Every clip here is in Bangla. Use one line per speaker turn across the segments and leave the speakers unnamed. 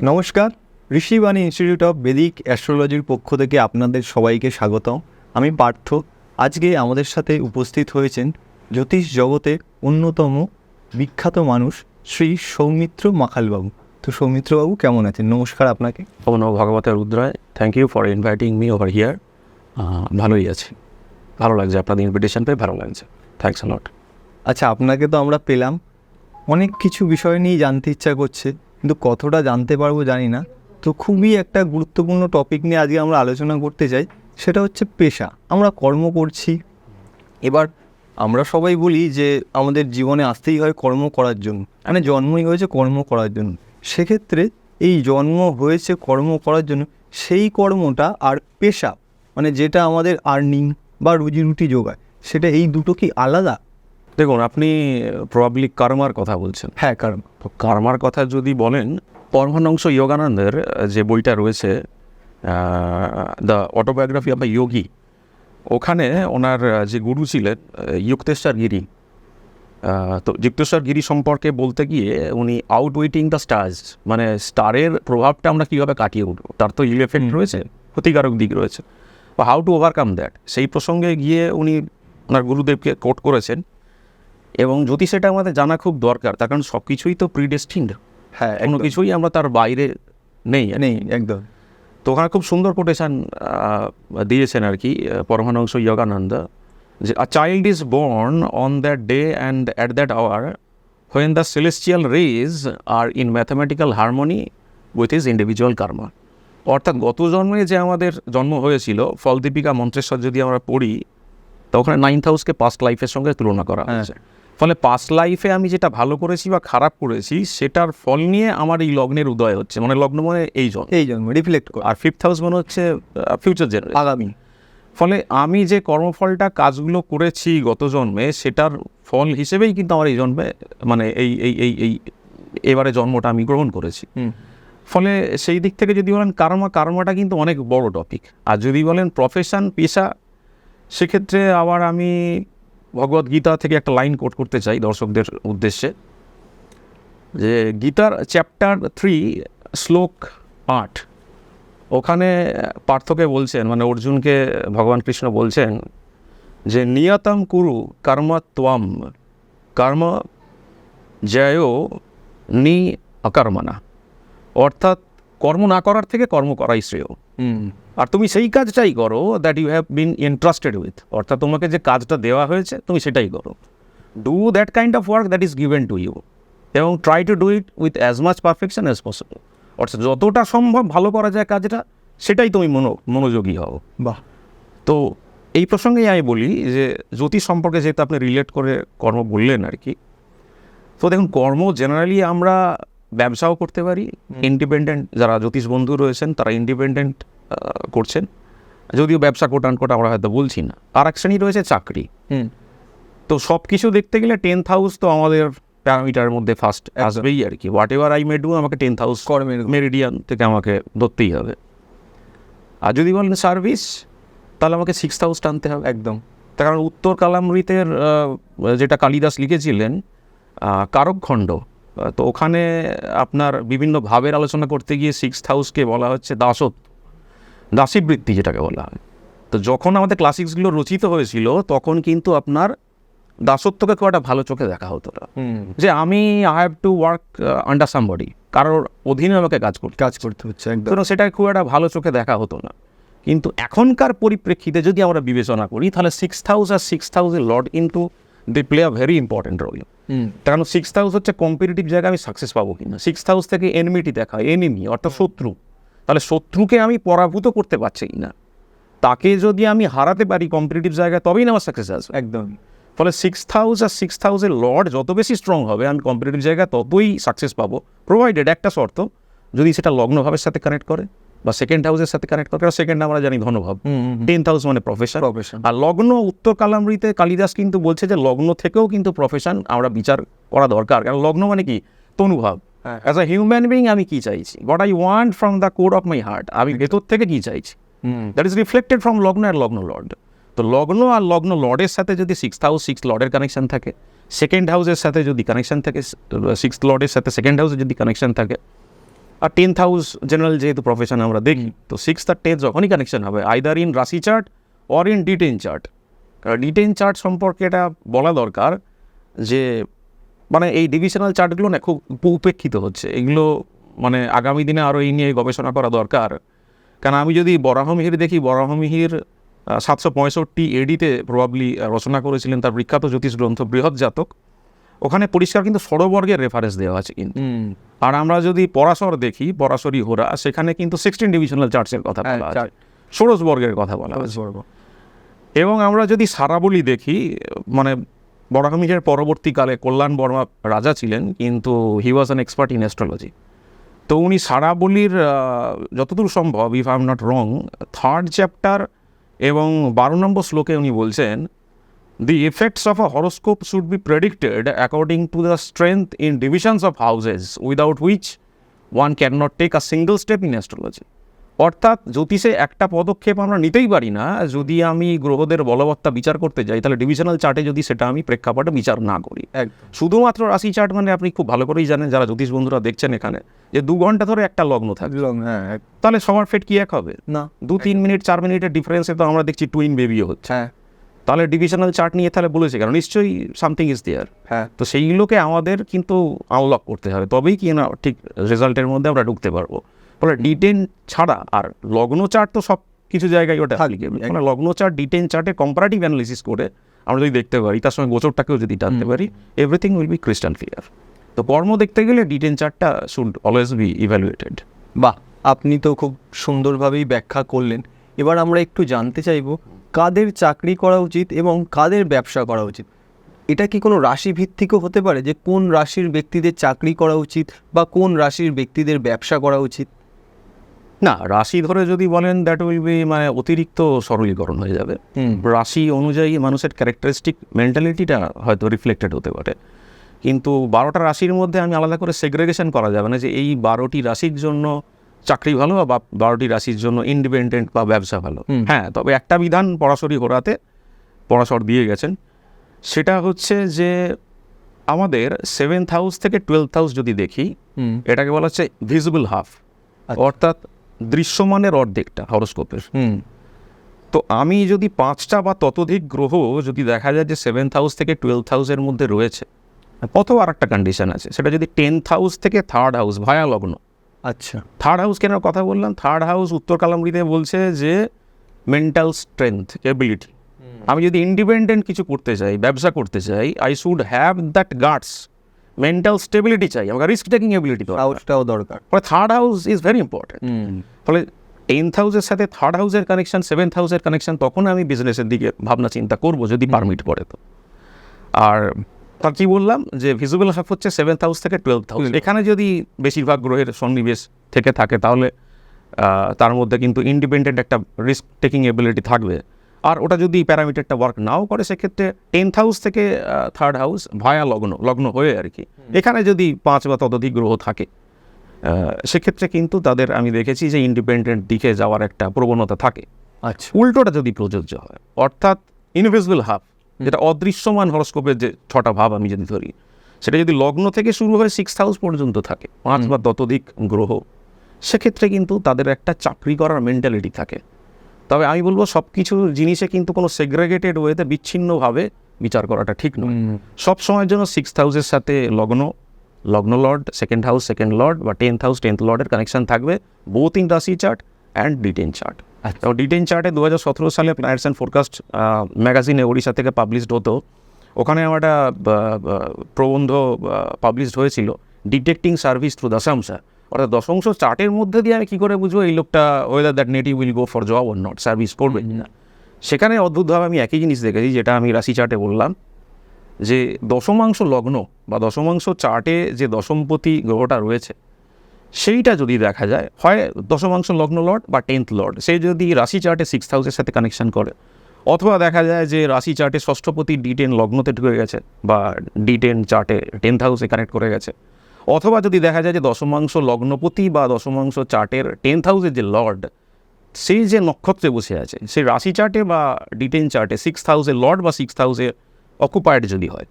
নমস্কার, ঋষিবাণী ইনস্টিটিউট অফ বেদিক অ্যাস্ট্রোলজির পক্ষ থেকে আপনাদের সবাইকে স্বাগতম। আমি পার্থ। আজকে আমাদের সাথে উপস্থিত হয়েছেন জ্যোতিষ জগতের অন্যতম বিখ্যাত মানুষ শ্রী সৌমিত্র মাখালবাবু। তো সৌমিত্রবাবু কেমন আছেন? নমস্কার আপনাকে।
ওম নমো ভগবতে রুদ্রায়। Thank you for inviting me over here. ভালোই আছি, ভালো লাগছে, আপনাদের ইনভিটেশন পেয়ে ভালো লাগছে। Thanks a lot.
আচ্ছা, আপনাকে তো আমরা পেলাম, অনেক কিছু বিষয় নিয়ে জানতে ইচ্ছা করছে, কিন্তু কতটা জানতে পারবো জানি না। তো খুবই একটা গুরুত্বপূর্ণ টপিক নিয়ে আজকে আমরা আলোচনা করতে চাই, সেটা হচ্ছে পেশা। আমরা কর্ম করছি, এবার আমরা সবাই বলি যে আমাদের জীবনে আসতেই হয় কর্ম করার জন্য, মানে জন্মই হয়েছে কর্ম করার জন্য। সেক্ষেত্রে এই জন্ম হয়েছে কর্ম করার জন্য, সেই কর্মটা আর পেশা, মানে যেটা আমাদের আর্নিং বা রুজি রুটি যোগায়, সেটা এই দুটো কি আলাদা?
দেখুন, আপনি প্রবাবলি কার্মার কথা বলছেন।
হ্যাঁ, কারণ
তো কার্মার কথা যদি বলেন, পরমানংস যোগানন্দের যে বইটা রয়েছে, দ্য অটোবায়োগ্রাফি অফ দ্য যোগী, ওখানে ওনার যে গুরু ছিলেন যুক্তেশ্বর গিরি, তো যুক্তেশ্বর গিরি সম্পর্কে বলতে গিয়ে উনি আউটওয়েটিং দ্য স্টার্স, মানে স্টারের প্রভাবটা আমরা কীভাবে কাটিয়ে উঠবো, তার তো ইল এফেক্ট রয়েছে, ক্ষতিকারক দিক রয়েছে, বা হাউ টু ওভারকাম দ্যাট, সেই প্রসঙ্গে গিয়ে উনি ওনার গুরুদেবকে কোট করেছেন। এবং যদি সেটা আমাদের জানা খুব দরকার, তার কারণ সব কিছুই তো প্রিডেস্টিন্ড।
হ্যাঁ,
কোনো কিছুই আমরা তার বাইরে নেই।
একদম।
তো ওখানে খুব সুন্দর কোটেশন দিয়েছেন আর কি পরমানংস যোগানন্দ, যে a child is born on that day and at that hour when the celestial rays are in mathematical harmony with his individual karma. অর্থাৎ গত জন্মে যে আমাদের জন্ম হয়েছিল, ফলদীপিকা মন্ত্রেশ্বর যদি আমরা পড়ি, তো ওখানে 9th হাউসকে পাস্ট লাইফের সঙ্গে তুলনা করা হয়েছে। ফলে পাস্ট লাইফে আমি যেটা ভালো করেছি বা খারাপ করেছি, সেটার ফল নিয়ে আমার এই লগ্নের উদয় হচ্ছে, মানে লগ্ন মানে এই
জন্ম রিফ্লেক্ট করে,
আর 5th হাউস মানে হচ্ছে ফিউচার জেনারেশন,
আগামী।
ফলে আমি যে কর্মফলটা কাজগুলো করেছি গত জন্মে, সেটার ফল হিসেবেই কিন্তু আমার এই জন্মে, মানে এই এই এই এই এবারে জন্মটা আমি গ্রহণ করেছি। ফলে সেই দিক থেকে যদি বলেন কার্মাটা কিন্তু অনেক বড় টপিক। আর যদি বলেন প্রফেশন, পেশা, সেক্ষেত্রে আবার আমি ভগবদ্গীতা থেকে একটা লাইন কোট করতে চাই দর্শকদের উদ্দেশ্যে, যে গীতার চ্যাপ্টার 3 শ্লোক 8, ওখানে পার্থকে বলছেন, মানে অর্জুনকে ভগবান কৃষ্ণ বলছেন যে নিয়তম কুরু কর্ম ত্বম কর্ম জয় নি অকর্মণা, অর্থাৎ কর্ম না করার থেকে কর্ম করাই শ্রেয়। আর তুমি সেই কাজটাই করো that you have been entrusted with, অর্থাৎ তোমাকে যে কাজটা দেওয়া হয়েছে তুমি সেটাই করো। Do that kind of work that is given to you, এবং try to do it with as much perfection as possible. অর্থাৎ যতটা সম্ভব ভালো করা যায় কাজটা, সেটাই তুমি মনোযোগী হও।
বাহ।
তো এই প্রসঙ্গেই আমি বলি যে জ্যোতিষ সম্পর্কে যেহেতু আপনি রিলেট করে কর্ম বললেন আর কি, তো দেখুন, কর্ম জেনারেলি আমরা ব্যবসাও করতে পারি। ইন্ডিপেন্ডেন্ট যারা জ্যোতিষ বন্ধু রয়েছেন, তারা ইন্ডিপেন্ডেন্ট করছেন, যদিও ব্যবসা কোটানকোট আমরা হয়তো বলছি না। আর এক শ্রেণী রয়েছে চাকরি। তো সব কিছু দেখতে গেলে 10th হাউস তো আমাদের প্যারামিটারের মধ্যে ফার্স্ট আসবেই আর কি। What ever I may do, আমাকে 10th হাউস মেরিডিয়ান থেকে আমাকে ধরতেই হবে। আর যদি বলেন সার্ভিস, তাহলে আমাকে 6th হাউস টানতে হবে একদম। তার কারণ উত্তর কালামৃতের যেটা কালিদাস লিখেছিলেন কারকখণ্ড, তো ওখানে আপনার বিভিন্ন ভাবের আলোচনা করতে গিয়ে 6th হাউসকে বলা হচ্ছে দাসীবৃত্তি, যেটাকে বলা হয়। তো যখন আমাদের ক্লাসিক্সগুলো রচিত হয়েছিল, তখন কিন্তু আপনার দাসত্বকে খুব একটা ভালো চোখে দেখা হতো না, যে আমি I have to work under somebody, কারোর অধীনে আমাকে কাজ করতে হচ্ছে একদম। সেটা খুব একটা ভালো চোখে দেখা হতো না। কিন্তু এখনকার পরিপ্রেক্ষিতে যদি আমরা বিবেচনা করি, তাহলে 6th হাউস আর 6th হাউসের লর্ড কিন্তু they play a very important role. কারণ 6th হাউস হচ্ছে কম্পিটিটিভ জায়গায় আমি সাকসেস পাবো কিনা। 6th হাউস থেকে এনিমিটি দেখা হয়, এনিমি অর্থাৎ শত্রু। তাহলে শত্রুকে আমি পরাভূত করতে পারছি না, তাকে যদি আমি হারাতে পারি কম্পিটিটিভ জায়গায়, তবেই না আমার সাকসেস আসবে একদম। ফলে 6th হাউস আর 6th হাউসের লর্ড যত বেশি স্ট্রং হবে, আমি কম্পিটিটিভ জায়গায় ততই সাকসেস পাবো, প্রোভাইডেড একটা শর্ত, যদি সেটা লগ্নভাবের সাথে কানেক্ট করে বা 2nd হাউসের সাথে কানেক্ট করে। 2nd আমরা জানি ধনভাব, 10th হাউস মানে প্রফেশন। আর লগ্ন, উত্তর কালামৃতে কালিদাস কিন্তু বলছে যে লগ্ন থেকেও কিন্তু প্রফেশন আমরা বিচার করা দরকার। কারণ লগ্ন মানে কি? তনুভাব। অ্যাজ আ হিউম্যান বিং আমি কি চাইছি, what I want from the core of my heart, আমি ভেতর থেকে কি চাইছি, দ্যাট ইজ রিফ্লেক্টেড ফ্রম লগ্ন আর লগ্ন লর্ড। তো লগ্ন আর লগ্ন লর্ডের সাথে যদি 6th হাউস 6th লর্ডের কানেকশন থাকে, 2nd হাউসের সাথে যদি কানেকশন থাকে 6th লর্ডের সাথে 2nd হাউসের যদি কানেকশন থাকে, আর 10th হাউস জেনারেল যেহেতু প্রফেশন আমরা দেখি, তো 6th আর 10th যখনই কানেকশন হবে আইদার ইন রাশি chart or in D10 chart. D10 chart সম্পর্কে এটা বলা দরকার যে মানে এই ডিভিশনাল চার্টগুলো না খুব উপেক্ষিত হচ্ছে, এগুলো মানে আগামী দিনে আরও এই নিয়ে গবেষণা করা দরকার। কারণ আমি যদি বরাহমিহির দেখি, বরাহমিহির 765 AD-তে প্রবাবলি রচনা করেছিলেন তার বিখ্যাত জ্যোতিষ গ্রন্থ বৃহৎ জাতক, ওখানে পরিষ্কার কিন্তু ষড়বর্গের রেফারেন্স দেওয়া আছে কিন্তু। আর আমরা যদি পরাশর দেখি, পরাশরী হোরা, সেখানে কিন্তু 16 ডিভিশনাল চার্টসের কথা বলা আছে, ষোড়শ বর্গের কথা বলা আছে। এবং আমরা যদি সারাবলি দেখি, মানে বরাহমিহিরের পরবর্তীকালে কল্যাণ বর্মা রাজা ছিলেন, কিন্তু he was an expert in astrology. তো উনি সারাবলির যতদূর সম্ভব, if I am not wrong, 3rd chapter এবং 12 নম্বর শ্লোকে উনি বলছেন, the effects of a horoscope should be predicted according to the strength in divisions of houses without which one cannot take a single step in astrology. অর্থাৎ জ্যোতিষে একটা পদক্ষেপ আমরা নিতেই পারি না যদি আমি গ্রহদের বলবত্তা বিচার করতে যাই, তাহলে ডিভিশনাল চার্টে যদি সেটা আমি প্রেক্ষাপটে বিচার না করি। শুধুমাত্র রাশি চার্ট মানে আপনি খুব ভালো করেই জানেন যারা জ্যোতিষ বন্ধুরা দেখছেন এখানে, যে 2 ঘন্টা ধরে একটা লগ্ন থাকবে, তাহলে সবার ফেট কি এক হবে না? 2-3 মিনিট 4 মিনিটের ডিফারেন্সে তো আমরা দেখছি টুইন বেবিও হচ্ছে। তাহলে ডিভিশনাল চার্ট নিয়ে তাহলে বলেছে কারণ নিশ্চয়ই সামথিং ইজ দেয়ার। তো সেইগুলোকে আমাদের কিন্তু আনলক করতে হবে, তবেই কি না ঠিক রেজাল্টের মধ্যে আমরা ঢুকতে পারবো। ফলে D10 ছাড়া আর লগ্ন চার্ট তো সব কিছু জায়গায় ওটা মানে লগ্ন চার্ট D10 চার্টে কম্পারেটিভ অ্যানালিসিস করে আমরা যদি দেখতে পারি, তার সঙ্গে গোচরটাকেও যদি টানতে পারি, everything will be crystal clear. তো কর্ম দেখতে গেলে D10 চার্টটা শুড অলওয়েজ বি ইভ্যালুয়েটেড।
বাহ, আপনি তো খুব সুন্দরভাবেই ব্যাখ্যা করলেন। এবার আমরা একটু জানতে চাইবো কাদের চাকরি করা উচিত এবং কাদের ব্যবসা করা উচিত। এটা কি কোনো রাশি ভিত্তিকও হতে পারে যে কোন রাশির ব্যক্তিদের চাকরি করা উচিত বা কোন রাশির ব্যক্তিদের ব্যবসা করা উচিত?
না, রাশি ধরে যদি বলেন দ্যাট উইল বি মানে অতিরিক্ত সরলীকরণ হয়ে যাবে। রাশি অনুযায়ী মানুষের ক্যারেক্টারিস্টিক মেন্টালিটিটা হয়তো রিফ্লেক্টেড হতে পারে, কিন্তু 12টা রাশির মধ্যে আমি আলাদা করে সেগ্রেগেশন করা যাবে না যে এই 12টি রাশির জন্য চাকরি ভালো বা 12টি রাশির জন্য ইন্ডিপেন্ডেন্ট বা ব্যবসা ভালো। হ্যাঁ, তবে একটা বিধান পরাশরী হোরাতে পরাশর দিয়ে গেছেন, সেটা হচ্ছে যে আমাদের 7th হাউস থেকে 12th হাউস যদি দেখি, এটাকে বলা হচ্ছে ভিজিবল হাফ, অর্থাৎ দৃশ্যমানের অর্ধেকটা হরোস্কোপের। তো আমি যদি 5টা বা ততোধিক গ্রহ যদি দেখা যায় যে 7th হাউস থেকে 12th হাউসের মধ্যে রয়েছে, অথবা আর একটা কন্ডিশন আছে, সেটা যদি 10th হাউস থেকে 3rd হাউস ভায়া লগ্ন। আচ্ছা, 3rd হাউস কেন কথা বললাম? 3rd হাউস উত্তর কালামৃতে বলছে যে মেন্টাল স্ট্রেংথ, এবিলিটি। আমি যদি ইন্ডিপেন্ডেন্ট কিছু করতে চাই, ব্যবসা করতে চাই, I should have that guards, mental stability চাই, আমাকে রিস্ক টেকিং এবিলিটি দরকার। ফলে 3rd house is very important. ফলে 10th হাউসের সাথে 3rd হাউসের কানেকশন, 7th হাউসের কানেকশন, তখন আমি বিজনেসের দিকে ভাবনা চিন্তা করবো যদি পারমিট করে। তো আর তার কি বললাম যে ভিজিবল হাফ হচ্ছে 7th হাউস থেকে 12th হাউস, এখানে যদি বেশিরভাগ গ্রহের সন্নিবেশ থেকে থাকে তাহলে তার মধ্যে কিন্তু ইন্ডিপেন্ডেন্ট একটা রিস্ক টেকিং এবিলিটি থাকবে। আর ওটা যদি প্যারামিটারটা ওয়ার্ক নাও করে, সেক্ষেত্রে 10th হাউস থেকে 3rd হাউস ভায়া লগ্ন হয়ে আর কি, এখানে যদি 5 বা ততোধিক গ্রহ থাকে, সেক্ষেত্রে কিন্তু তাদের আমি দেখেছি যে ইন্ডিপেন্ডেন্ট দিকে যাওয়ার একটা প্রবণতা থাকে। আচ্ছা, উল্টোটা যদি প্রযোজ্য হয়, অর্থাৎ ইনভিজিবল হাফ, যেটা অদৃশ্যমান হরোস্কোপের যে 6টা ভাব আমি যদি ধরি, সেটা যদি লগ্ন থেকে শুরু হয়ে 6th হাউস পর্যন্ত থাকে, 5 বা ততোধিক গ্রহ, সেক্ষেত্রে কিন্তু তাদের একটা চাকরি করার মেন্টালিটি থাকে। তবে আমি বলবো সব কিছু জিনিসে কিন্তু কোনো সেগ্রেগেটেড ওয়েতে বিচ্ছিন্নভাবে বিচার করাটা ঠিক নয়। সব সময়ের জন্য 6th হাউসের সাথে লগ্ন Lord, 2nd house 2nd Lord বা 10th হাউস 10th লর্ডের কানেকশন থাকবে, বোথ ইন রাশি চার্ট অ্যান্ড D10 চার্ট। এবং D10 চার্টে 2017 সালে প্ল্যানেটস অ্যান্ড ফোরকাস্ট ম্যাগাজিনে ওড়িশা থেকে পাবলিশড হতো, ওখানে আমার একটা প্রবন্ধ পাবলিশড হয়েছিল, ডিটেক্টিং সার্ভিস থ্রু দশাংশ। অর্থাৎ দশাংশ চার্টের মধ্যে দিয়ে আমি কী করে বুঝবো এই লোকটা weather that native will go for job or not, service করবে না। সেখানে অদ্ভুতভাবে আমি একই জিনিস দেখেছি যেটা আমি রাশি চার্টে বললাম, যে দশমাংশ লগ্ন বা দশমাংশ চার্টে যে দশমপতি গ্রহটা রয়েছে, সেইটা যদি দেখা যায় হয় দশমাংশ লগ্ন লর্ড বা 10th লর্ড, সে যদি রাশি চার্টে 6th হাউসের সাথে কানেকশন করে, অথবা দেখা যায় যে রাশি চার্টে ষষ্ঠপতি D10 লগ্নতে ঢুকে গেছে বা D10 চার্টে 10th হাউসে কানেক্ট করে গেছে, অথবা যদি দেখা যায় যে দশমাংশ লগ্নপতি বা দশমাংশ চার্টের 10th হাউসের যে লর্ড, সেই যে নক্ষত্রে বসে আছে, সেই রাশি চার্টে বা D10 চার্টে 6th হাউসের লর্ড বা 6th হাউসে অকুপায়েড যদি হয়,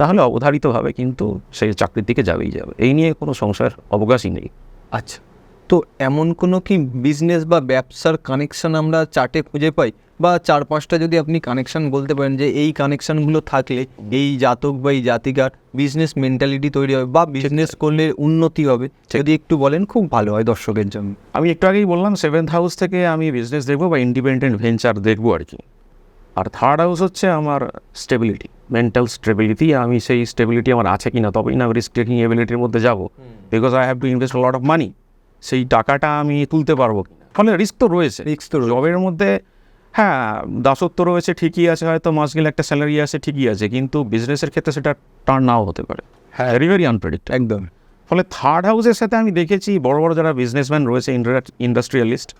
তাহলে অবধারিতভাবে কিন্তু সেই চাকরির দিকে যাবেই যাবে। এই নিয়ে কোনো সংশয়ের অবকাশই নেই।
আচ্ছা, তো এমন কোনো কি বিজনেস বা ব্যবসার কানেকশন আমরা চার্টে খুঁজে পাই, বা 4-5টা যদি আপনি কানেকশন বলতে পারেন যে এই কানেকশনগুলো থাকলে এই জাতক বা এই জাতিকার বিজনেস মেন্টালিটি তৈরি হবে বা বিজনেস করলে উন্নতি হবে, যদি একটু বলেন খুব ভালো হয় দর্শকের জন্য।
আমি একটু আগেই বললাম 7th হাউস থেকে আমি বিজনেস দেখবো বা ইন্ডিপেন্ডেন্ট ভেঞ্চার দেখবো আর কি। আর 3rd হাউস হচ্ছে আমার স্টেবিলিটি, মেন্টাল স্টেবিলিটি। আমি সেই স্টেবিলিটি আমার আছে কিনা, তবেই না রিস্ক টেকিং এবিলিটির মধ্যে যাবো, because I have to invest lot of money. সেই টাকাটা আমি তুলতে পারবো কিনা, ফলে রিস্ক তো রয়েছে।
রিস্ক তো
জবের মধ্যে হ্যাঁ দাসত্ব রয়েছে ঠিকই আছে, হয়তো মাস গেলে একটা স্যালারি আছে ঠিকই আছে, কিন্তু বিজনেসের ক্ষেত্রে সেটা টার্ন নাও হতে পারে, হ্যাঁ ভেরি ভেরি আনপ্রেডিক্টেবল।
একদম।
ফলে 3rd হাউসের সাথে আমি দেখেছি বড় বড় যারা বিজনেসম্যান রয়েছে, ইন্ডাস্ট্রিয়ালিস্ট,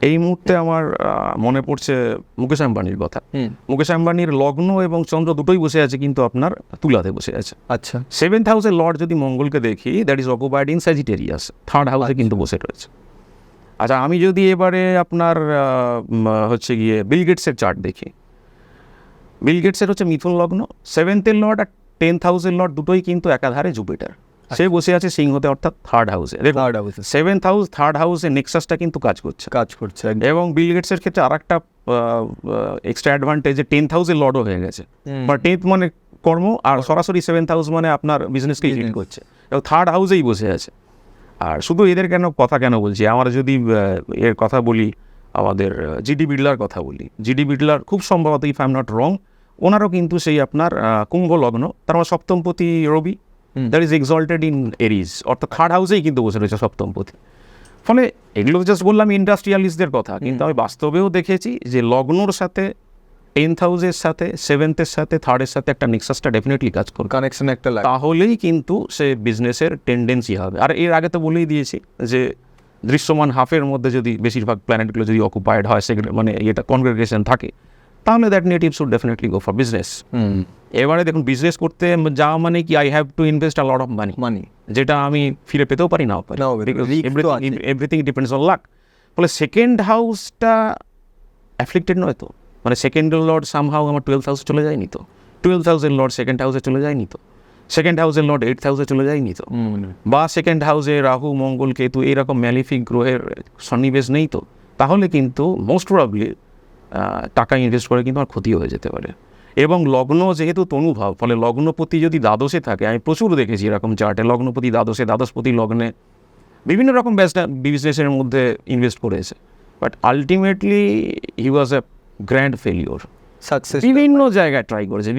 এই মুহূর্তে আমার মনে পড়ছে মুকেশ আম্বানির কথা। মুকেশ আম্বানির লগ্ন এবং চন্দ্র দুটোই বসে আছে, কিন্তু আপনার তুলাতে বসে আছে।
আচ্ছা,
7th হাউসের লর্ড যদি মঙ্গলকে দেখি, that is occupied in Sagittarius, 3rd হাউসে কিন্তু বসে রয়েছে। আচ্ছা, আমি যদি এবারে আপনার হচ্ছে গিয়ে বিল গেটসের চার্ট দেখি, বিল গেটসের হচ্ছে মিথুন লগ্ন, 7th লর্ড আর 10th হাউসের লর্ড দুটোই কিন্তু একাধারে জুপিটার, সে বসে আছে সিংহতে, অর্থাৎ 3rd হাউসে। 7th হাউস 3rd হাউসে নেক্সাসটা কিন্তু কাজ করছে এবং বিল গেটসের ক্ষেত্রে আর একটা এক্সট্রা অ্যাডভান্টেজ, 10th হাউসের লর্ডও হয়ে গেছে, বা 10th মানে কর্ম, আর সরাসরি 7th হাউস মানে আপনার বিজনেসকেই লিড করছে, এবং 3rd হাউসেই বসে আছে। আর শুধু এদের কেন বলছি, আমরা যদি এর কথা বলি, আমাদের জিডি বিড়লার কথা বলি, জিডি বিড়লার খুব সম্ভবত, ইফ আই এম নট রং, ওনারও কিন্তু সেই আপনার কুম্ভ লগ্ন, তার মানে সপ্তমপতি রবি, দ্যাট ইজ এক্সল্টেড ইন এরিজ, অর্থাৎ 3rd হাউসেই কিন্তু বসে রয়েছে সপ্তমপতি। ফলে এগুলো জাস্ট বললাম ইন্ডাস্ট্রিয়ালিস্টদের কথা, কিন্তু আমি বাস্তবেও দেখেছি যে লগ্নর সাথে 10th হাউসের সাথে 7th-এর সাথে 3rd-এর সাথে একটা নেক্সাসটা ডেফিনেটলি কাজ করবে,
কানেকশন একটা লাগে,
তাহলেই কিন্তু সে বিজনেসের টেন্ডেন্সি হবে। আর এর আগে তো বলেই দিয়েছি যে দৃশ্যমান হাফের মধ্যে যদি বেশিরভাগ প্ল্যানেটগুলো যদি অকুপাইড হয়, সেখানে মানে এটা কনগ্রেগেশন থাকে, তাহলে that native should definitely go for business. এবারে দেখুন, বিজনেস করতে যাওয়া মানে কি, I have to invest a lot of money, যেটা আমি ফিরে পেতেও পারি, নাও পারি, এভরিথিং ডিপেন্ডস অন লাক। ফলে 2nd হাউসটা অ্যাফ্লিক্টেড নয় তো, মানে 2nd লর্ড সামহাউ আমার 12th হাউসে চলে যায়নি তো, 12th হাউসের লর্ড 2nd হাউসে চলে যায়নি তো, 2nd হাউসের লর্ড 8th হাউসে চলে যায়নি তো, বা 2nd হাউসে রাহু মঙ্গল কেতু এরকম ম্যালিফিক গ্রহের সন্নিবেশ নেই তো, তাহলে কিন্তু মোস্ট প্রবাবলি টাকা ইনভেস্ট করে কিন্তু আমার ক্ষতি হয়ে যেতে পারে। এবং লগ্ন যেহেতু তনুভাব, ফলে লগ্নপতি যদি দ্বাদশে থাকে, আমি প্রচুর দেখেছি এরকম চার্টে, লগ্নপতি দ্বাদশে, দ্বাদশপতি লগ্নে বিভিন্ন রকম বিজনেসের মধ্যে ইনভেস্ট করেছে, but ultimately he was a grand failure.
Success
বিভিন্ন জায়গায় ট্রাই করেছে,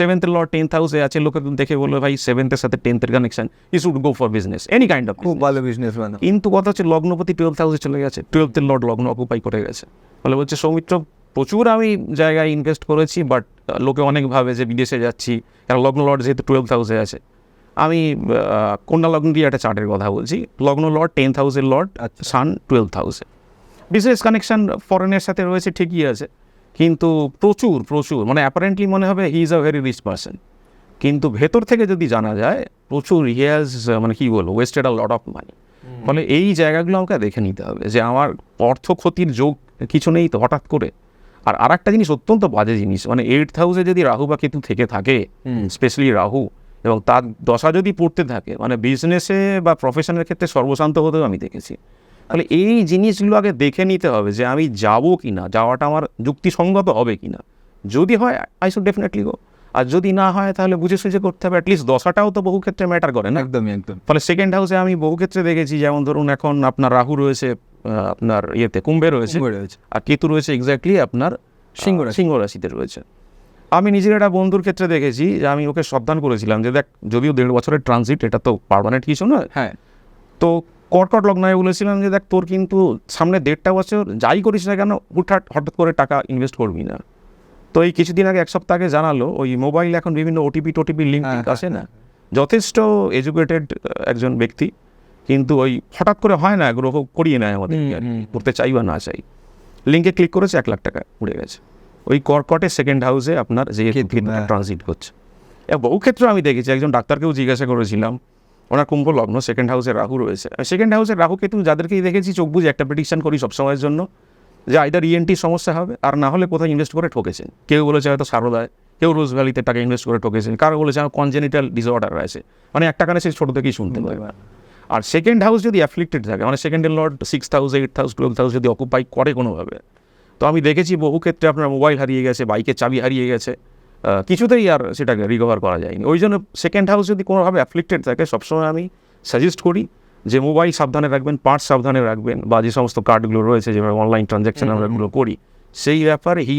7th লর্ড 10th হাউসে আছে, লোকে দেখে বললো ভাই 7th-এর সাথে 10th-এর connection, he should go for business, any kind of,
খুব ভালো বিজনেস বানা।
কিন্তু কথা হচ্ছে লগ্নপতি 12th হাউসে চলে গেছে, 12th লর্ড লগ্ন অকুপাই করে গেছে, ফলে বলছে সৌমিত্র প্রচুর আমি জায়গায় ইনভেস্ট করেছি, বাট লোকে অনেক ভাবে যে বিদেশে যাচ্ছি, কারণ লগ্ন লর্ড যেহেতু 12th হাউসে আছে। আমি কন্যা লগ্ন দিয়ে একটা চার্টের কথা বলছি, লগ্ন লর্ড 10th হাউসের লর্ড, সান 12th হাউসে, বিজনেস কানেকশন ফরেনের সাথে রয়েছে ঠিকই আছে, কিন্তু প্রচুর মানে অ্যাপারেন্টলি মনে হবে he is a very rich person, কিন্তু ভেতর থেকে যদি জানা যায় প্রচুর হি হ্যাজ মানে কি বলবো wasted a lot of money. ফলে এই জায়গাগুলো আমাকে দেখে নিতে হবে যে আমার অর্থ ক্ষতির যোগ কিছু নেই তো হঠাৎ করে। আর একটা জিনিস অত্যন্ত বাজে জিনিস, মানে 8th হাউসে যদি রাহু বা কেতু থেকে থাকে, স্পেশালি রাহু, এবং তার দশা যদি পড়তে থাকে, মানে বিজনেসে বা প্রফেশনের ক্ষেত্রে সর্বশান্ত হতেও আমি দেখেছি। তাহলে এই জিনিসগুলো আগে দেখে নিতে হবে যে আমি যাবো কি না, যাওয়াটা আমার যুক্তিসঙ্গত হবে কি না, যদি হয় আই শুড ডেফিনেটলি গো, আর যদি না হয় তাহলে বুঝে সুঝে করতে হবে। অ্যাটলিস্ট দশাটাও তো বহু ক্ষেত্রে ম্যাটার করে না।
একদম।
ফলে 2nd হাউসে আমি বহু ক্ষেত্রে দেখেছি, যেমন ধরুন এখন আপনার রাহু রয়েছে আপনার কুম্ভে রয়েছে, আর কেতু রয়েছে এক্স্যাক্টলি আপনার সিংহ রাশিতে রয়েছে। আমি নিজের একটা বন্ধুর ক্ষেত্রে দেখেছি যে আমি ওকে সাবধান করেছিলাম যে দেখ, যদিও 1.5 বছরের ট্রানজিট, এটা তো পার্মানেন্ট কিছু নয়,
হ্যাঁ,
তো কর্কট লগ্নে বলেছিলাম যে দেখ, তোর কিন্তু সামনে 1.5 বছর যাই করিস না কেন, হঠাৎ করে টাকা ইনভেস্ট করবি না। তো এই কিছুদিন আগে, 1 সপ্তাহ আগে জানালো, ওই মোবাইল এখন বিভিন্ন ওটিপি লিঙ্ক আসে না, যথেষ্ট এডুকেটেড একজন ব্যক্তি, কিন্তু ওই হঠাৎ করে হয় না, গ্রহ করিয়ে নেয় আমাদের, করতে চাই বা না চাই, লিঙ্কে ক্লিক করেছে 1 লাখ টাকা উড়ে গেছে। ওই কর্কটের 2nd হাউসে আপনার যে ট্রানজিট করছে। বহু ক্ষেত্রে আমি দেখেছি, একজন ডাক্তারকেও জিজ্ঞাসা করেছিলাম, ওনার কুম্ভ লগ্ন, 2nd হাউসে রাহু রয়েছে, 2nd হাউসে রাহু কেতু যাদেরকেই দেখেছি চোখ বুঝে একটা প্রেডিকশন করি সবসময়ের জন্য, যে আইদার ইএনটির সমস্যা হবে, আর না হলে কোথায় ইনভেস্ট করে ঠকেছেন। কেউ বলেছে হয়তো সারদায়, কেউ রোজ ভ্যালিতে টাকা ইনভেস্ট করে ঠকেছেন, কারো বলেছে আমার কনজেনিটাল ডিসঅর্ডার আছে, মানে একটা কানে সে ছোটো থেকেই শুনতে পাবে। আর সেকেন্ড হাউস যদি অ্যাফ্লিক্টেড থাকে, মানে সেকেন্ডের Lord 6th house 8th house 12th house যদি অকুপাই করে কোনোভাবে, তো আমি দেখেছি বহু ক্ষেত্রে আপনার মোবাইল হারিয়ে গেছে, বাইকের চাবি হারিয়ে গেছে, কিছুতেই আর সেটাকে রিকভার করা যায়নি। ওই জন্য সেকেন্ড হাউস যদি কোনোভাবে অ্যাফ্লিক্টেড থাকে, সবসময় আমি সাজেস্ট করি যে মোবাইল সাবধানে রাখবেন, পার্স সাবধানে রাখবেন, বা যে সমস্ত কার্ডগুলো রয়েছে যেভাবে অনলাইন ট্রানজ্যাকশন আমরা এগুলো করি, সেই ব্যাপারে হি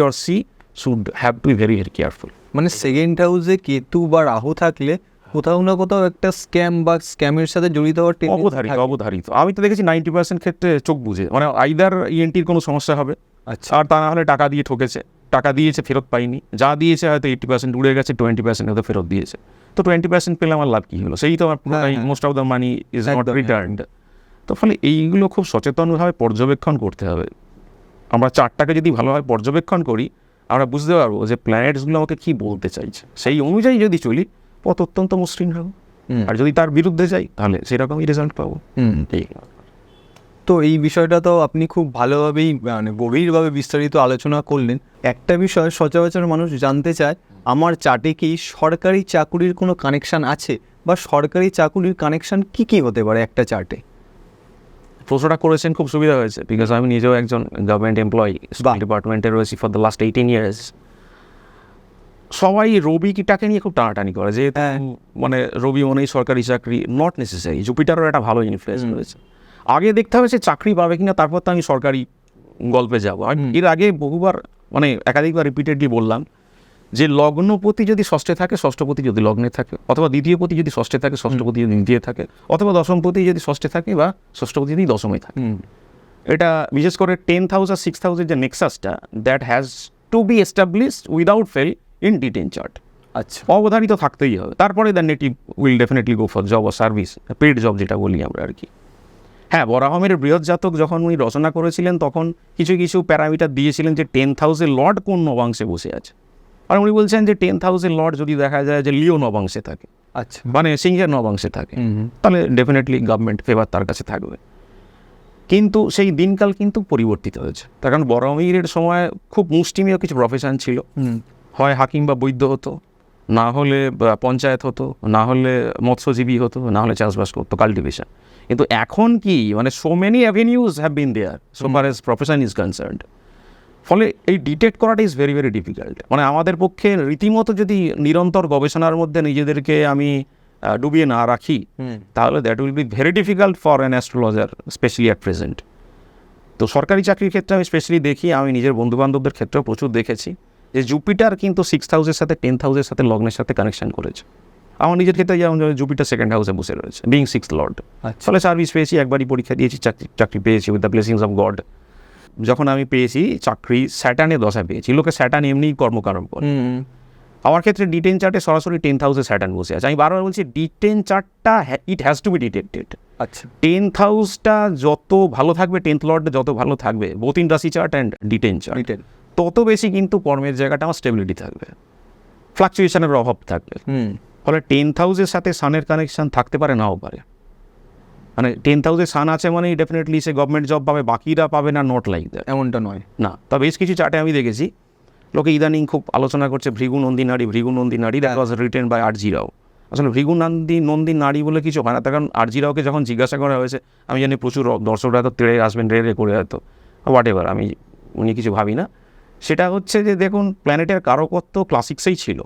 or C should have to be very very careful.
মানে সেকেন্ড হাউসে কেতু বা রাহু থাকলে কোথাও না কোথাও একটা স্ক্যাম বা স্ক্যামের সাথে জড়িত হওয়ার
অবধারিত। আমি তো দেখেছি 90% ক্ষেত্রে চোখ বুঝে, মানে আইদার ইএনটির কোনো সমস্যা হবে,
আচ্ছা,
আর তা না হলে টাকা দিয়ে ঠকেছে, টাকা দিয়েছে ফেরত পাইনি, যা দিয়েছে হয়তো 80% উড়ে গেছে, 20% হয়তো ফেরত দিয়েছে। তো 20% পেলে আমার লাভ কী হলো? সেই তো আমার most of the money is not returned. তো ফলে এইগুলো খুব সচেতনভাবে পর্যবেক্ষণ করতে হবে। আমরা চার্টটাকে যদি ভালোভাবে পর্যবেক্ষণ করি, আমরা বুঝতে পারবো যে প্ল্যানেটসগুলো আমাকে কী বলতে চাইছে, সেই অনুযায়ী যদি চলি পথ অত্যন্ত মসৃণ হবে। আর যদি তার বিরুদ্ধে যাই তাহলে সেরকমই রেজাল্ট পাবো। ঠিক।
তো এই বিষয়টা তো আপনি খুব ভালোভাবেই মানে গভীরভাবে বিস্তারিত আলোচনা করলেন। একটা বিষয় সচরাচর মানুষ জানতে চায়, আমার চার্টে কি সরকারি চাকুরির কোনো কানেকশান আছে, বা সরকারি চাকুরির কানেকশান কি কি হতে পারে একটা চার্টে?
প্রশ্নটা করেছেন, খুব সুবিধা হয়েছে, বিকজ আমি নিজেও একজন গভর্নমেন্ট এমপ্লয়ি, ডিপার্টমেন্টে রয়েছি ফর দ্য লাস্ট 18 years। সবাই রবিটাকে নিয়ে খুব টানাটানি করে, যে মানে রবি মানেই সরকারি চাকরি, নট নেসেসারি। জুপিটারও একটা ভালো ইনফ্লুয়েন্স রয়েছে। আগে দেখতে হবে সে চাকরি পাবে কিনা, তারপর তো আমি সরকারি গল্পে যাবো। এর আগে বহুবার মানে একাধিকবার রিপিটেডলি বললাম যে লগ্নপতি যদি ষষ্ঠে থাকে, ষষ্ঠপতি যদি লগ্নে থাকে, অথবা দ্বিতীয়পতি যদি ষষ্ঠে থাকে, ষষ্ঠপতি যদি দ্বিতীয় থাকে, অথবা দশমপতি যদি ষষ্ঠে থাকে, বা ষষ্ঠপতি যদি দশমে থাকে, এটা বিশেষ করে 10th হাউস আর 6th হাউসের যে নেক্সাসটা, that has to be established without fail in D ten chart.
আচ্ছা,
অবধারিত থাকতেই হবে, তারপরে the native will definitely go for job আর সার্ভিস, পেড জব যেটা বলি আমরা আর কি। হ্যাঁ, বরাহমের বৃহৎ জাতক যখন উনি রচনা করেছিলেন তখন কিছু কিছু প্যারামিটার দিয়েছিলেন যে 10th হাউসের লর্ড কোন নবাংশে বসে আছে। আর উনি বলছেন যে 10th হাউসের লর্ড যদি দেখা যায় যে লিও নবাংশে থাকে,
আচ্ছা,
মানে সিংহের নবাংশে থাকে, তাহলে ডেফিনেটলি গভর্নমেন্ট ফেভার তার কাছে থাকবে। কিন্তু সেই দিনকাল কিন্তু পরিবর্তিত হয়েছে, তার কারণ বরাহমিহিরের সময় খুব মুষ্টিমেয় কিছু প্রফেশন ছিল, হয় হাকিম বা বৈদ্য হতো, না হলে পঞ্চায়েত হতো, না হলে মৎস্যজীবী হতো, না হলে চাষবাস করতো, কাল্টিভেশন। কিন্তু এখন কি, মানে so many avenues have been there so far as profession is concerned. ফলে এই ডিটেক্ট করাটা ইজ ভেরি ভেরি ডিফিকাল্ট। মানে আমাদের পক্ষে রীতিমতো যদি নিরন্তর গবেষণার মধ্যে নিজেদেরকে আমি ডুবিয়ে না রাখি, তাহলে that will be very difficult for an astrologer, specially at present. তো সরকারি চাকরির ক্ষেত্রে আমি স্পেশালি দেখি, আমি নিজের বন্ধুবান্ধবদের ক্ষেত্রেও প্রচুর দেখেছি যে জুপিটার কিন্তু 6th হাউসের সাথে 10th হাউসের সাথে লগ্নের সাথে কানেকশন করেছে। আমার নিজের ক্ষেত্রে যেমন জুপিটার 2nd হাউসে বসে রয়েছে, বিং 6th লর্ড। ফলে সার্ভিস পেয়েছি, একবারই পরীক্ষা দিয়েছি, চাকরি পেয়েছি with the blessings of god. যখন আমি পেয়েছি চাকরি, স্যাটার্নে দশা পেয়েছি। লোকে স্যাটার্ন এমনিই কর্মকারণ করে, আমার ক্ষেত্রে ডিটেন চার্টে সরাসরি 10th হাউসে স্যাটার্ন বসে আছে। আমি বারবার বলছি ডিটেন চার্টটা it has to be detected.
আচ্ছা,
10th হাউসটা যত ভালো থাকবে, 10th লর্ডে যত ভালো থাকবে, বোথ ইন রাশি চার্ট অ্যান্ড ডিটেন চার্ট, তত বেশি কিন্তু কর্মের জায়গাটা আমার স্টেবিলিটি থাকবে, ফ্লাকচুয়েশনের অভাব থাকবে। ফলে 10th হাউসের সাথে সানের কানেকশন থাকতে পারে, নাও পারে। মানে 10th হাউসে সান আছে মানে ডেফিনেটলি সে গভর্নমেন্ট জব পাবে, বাকিরা পাবে না, নট লাইক দ্যাট,
এমনটা নয়।
না। তবে বেশ কিছু চার্টে আমি দেখেছি লোকে ইদানিং খুব আলোচনা করছে ভৃগু নন্দী নারী, দ্যাট ওয়াজ রিটেন বাই আর জি রাও। আসলে ভৃগু নন্দী নারী বলে কিছু হয় না, তার কারণ আর জি রাওকে যখন জিজ্ঞাসা করা হয়েছে, আমি জানি প্রচুর দর্শকরা তো তেড়ে আসবেন, রে করে হয়তো হোয়াট এভার, আমি উনি কিছু ভাবি না। সেটা হচ্ছে যে দেখুন, প্ল্যানেটের কারকত্ব ক্লাসিক্সেই ছিল।